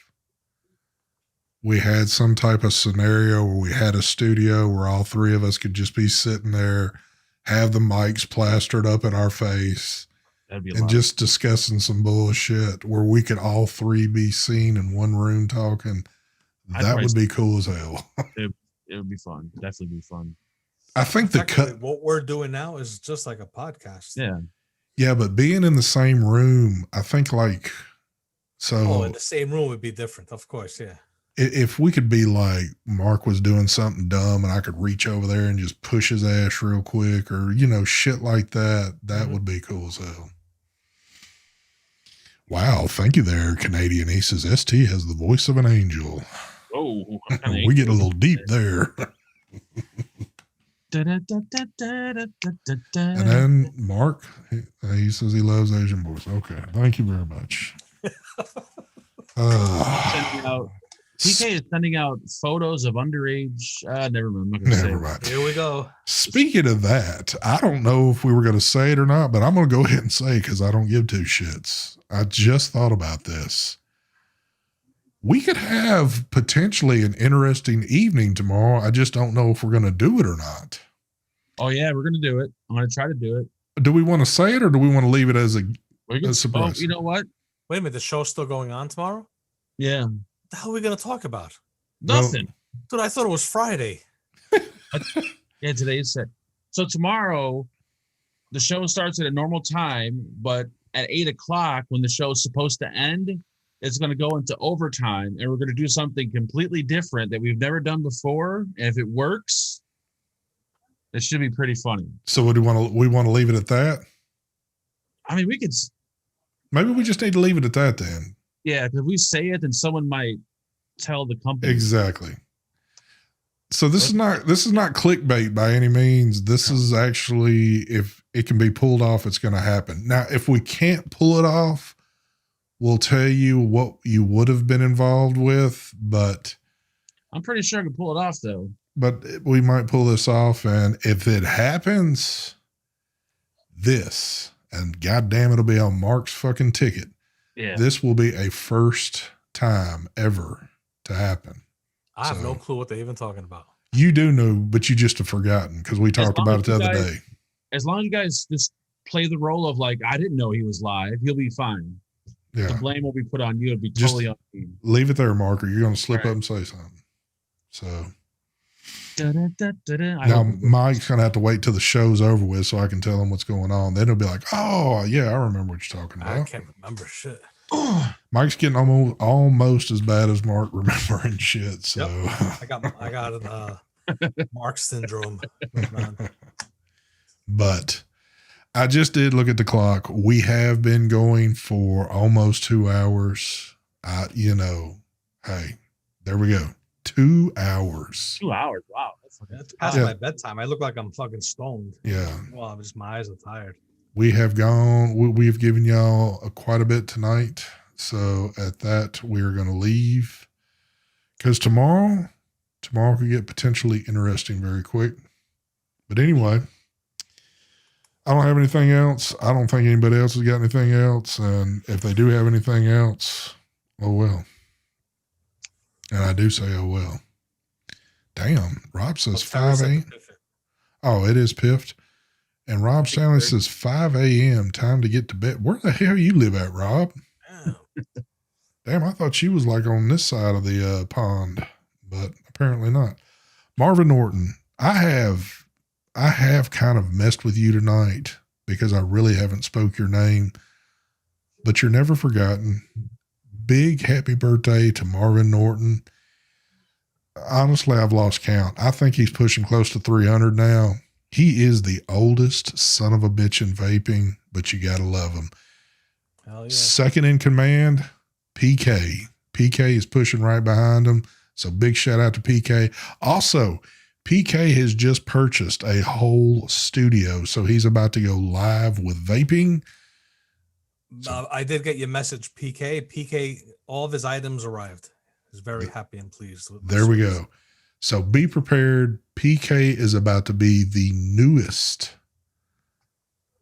S3: we had some type of scenario where we had a studio where all 3 of us could just be sitting there, have the mics plastered up in our face, and just discussing some bullshit where we could all 3 be seen in one room talking? That would be cool as hell.
S1: It would be fun. Definitely be fun.
S3: I think
S2: what we're doing now is just like a podcast.
S1: Yeah.
S3: Yeah, but being in the same room, I think like, so.
S2: Oh, in the same room would be different. Of course. Yeah.
S3: If we could be like Mark was doing something dumb and I could reach over there and just push his ass real quick or, you know, shit like that, that would be cool as hell. Wow. Thank you there, Canadian. He says ST has the voice of an angel.
S1: Oh,
S3: we get a little deep there. And then Mark, he says he loves Asian boys. Okay, thank you very much.
S1: Sending out PK is sending out photos of underage. Never mind. I'm not gonna say
S3: Never
S1: it.
S3: mind.
S2: Here we go.
S3: Speaking of that, I don't know if we were going to say it or not, but I'm going to go ahead and say because I don't give two shits. I just thought about this. We could have potentially an interesting evening tomorrow. I just don't know if we're going to do it or not.
S1: Oh yeah, we're gonna do it. I'm gonna try to do it.
S3: Do we want to say it or do we want to leave it as a surprise?
S1: Oh, you know what?
S2: Wait a minute. The show's still going on tomorrow?
S1: Yeah.
S2: What the hell are we going to talk about?
S1: Nothing.
S2: Dude, I thought it was Friday.
S1: Yeah, today's set. So tomorrow, the show starts at a normal time, but at 8:00, when the show is supposed to end, it's going to go into overtime, and we're going to do something completely different that we've never done before. And if it works, it should be pretty funny.
S3: So what do we want to leave it at that?
S1: I mean, we could.
S3: Maybe we just need to leave it at that then.
S1: Yeah, because if we say it, then someone might tell the company.
S3: Exactly. So this is not clickbait by any means. This is actually, if it can be pulled off, it's going to happen. Now, if we can't pull it off, we'll tell you what you would have been involved with, but
S1: I'm pretty sure I can pull it off though.
S3: But we might pull this off, and if it happens, and goddamn, it'll be on Mark's fucking ticket.
S1: Yeah.
S3: This will be a first time ever to happen.
S2: I have no clue what they're even talking about.
S3: You do know, but you just have forgotten because we talked about it the other day.
S1: As long as you guys just play the role of like, I didn't know he was live, he'll be fine.
S3: Yeah.
S1: The blame will be put on you. It'll be totally on you.
S3: Leave it there, Mark, or you're going to slip up and say something. So. Now, Mike's going to have to wait till the show's over with so I can tell him what's going on. Then he'll be like, oh, yeah, I remember what you're talking about.
S2: I can't remember shit.
S3: Mike's getting almost as bad as Mark remembering shit. So
S2: yep. I got Mark syndrome.
S3: But I just did look at the clock. We have been going for almost 2 hours. Hey, there we go. 2 hours.
S1: 2 hours. Wow.
S2: That's past my bedtime. I look like I'm fucking stoned.
S3: Yeah.
S2: Well, my eyes are tired.
S3: We have we've given y'all quite a bit tonight. So at that, we're going to leave because tomorrow could get potentially interesting very quick. But anyway, I don't have anything else. I don't think anybody else has got anything else. And if they do have anything else, oh well. And I do say, oh well. Damn, Rob says 5 a.m. Oh, it is piffed. And Rob Stanley says 5 a.m. time to get to bed. Where the hell you live at, Rob? Damn, I thought you was like on this side of the pond, but apparently not. Marvin Norton, I have kind of messed with you tonight because I really haven't spoke your name, but you're never forgotten. Big happy birthday to Marvin Norton. Honestly, I've lost count. I think he's pushing close to 300 now. He is the oldest son of a bitch in vaping, but you got to love him.
S2: Hell yeah.
S3: Second in command, PK. PK is pushing right behind him. So big shout out to PK. Also, PK has just purchased a whole studio. So he's about to go live with vaping.
S2: I did get your message, PK. PK, all of his items arrived. He's very happy and pleased.
S3: There we go. So be prepared. PK is about to be the newest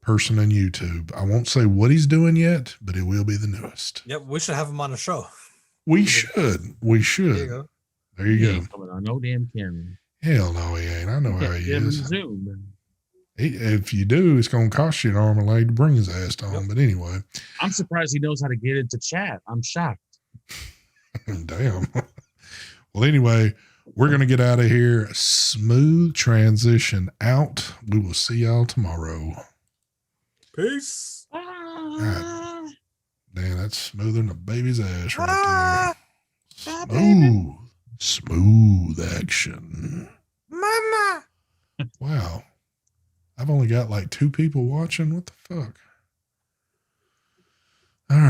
S3: person on YouTube. I won't say what he's doing yet, but it will be the newest.
S2: Yep, we should have him on the show.
S3: We should. There you go. There you go.
S1: Coming on no damn camera.
S3: Hell no, he ain't. I know how he is.
S1: Zoom.
S3: If you do, it's going to cost you an arm and leg to bring his ass on. Yep. But anyway.
S1: I'm surprised he knows how to get into chat. I'm shocked.
S3: Damn. Well, anyway, we're going to get out of here. Smooth transition out. We will see y'all tomorrow.
S2: Peace.
S3: Right. Man, that's smoother than a baby's ass right there. Smooth action.
S2: Mama.
S3: Wow. I've only got like 2 people watching. What the fuck? All right.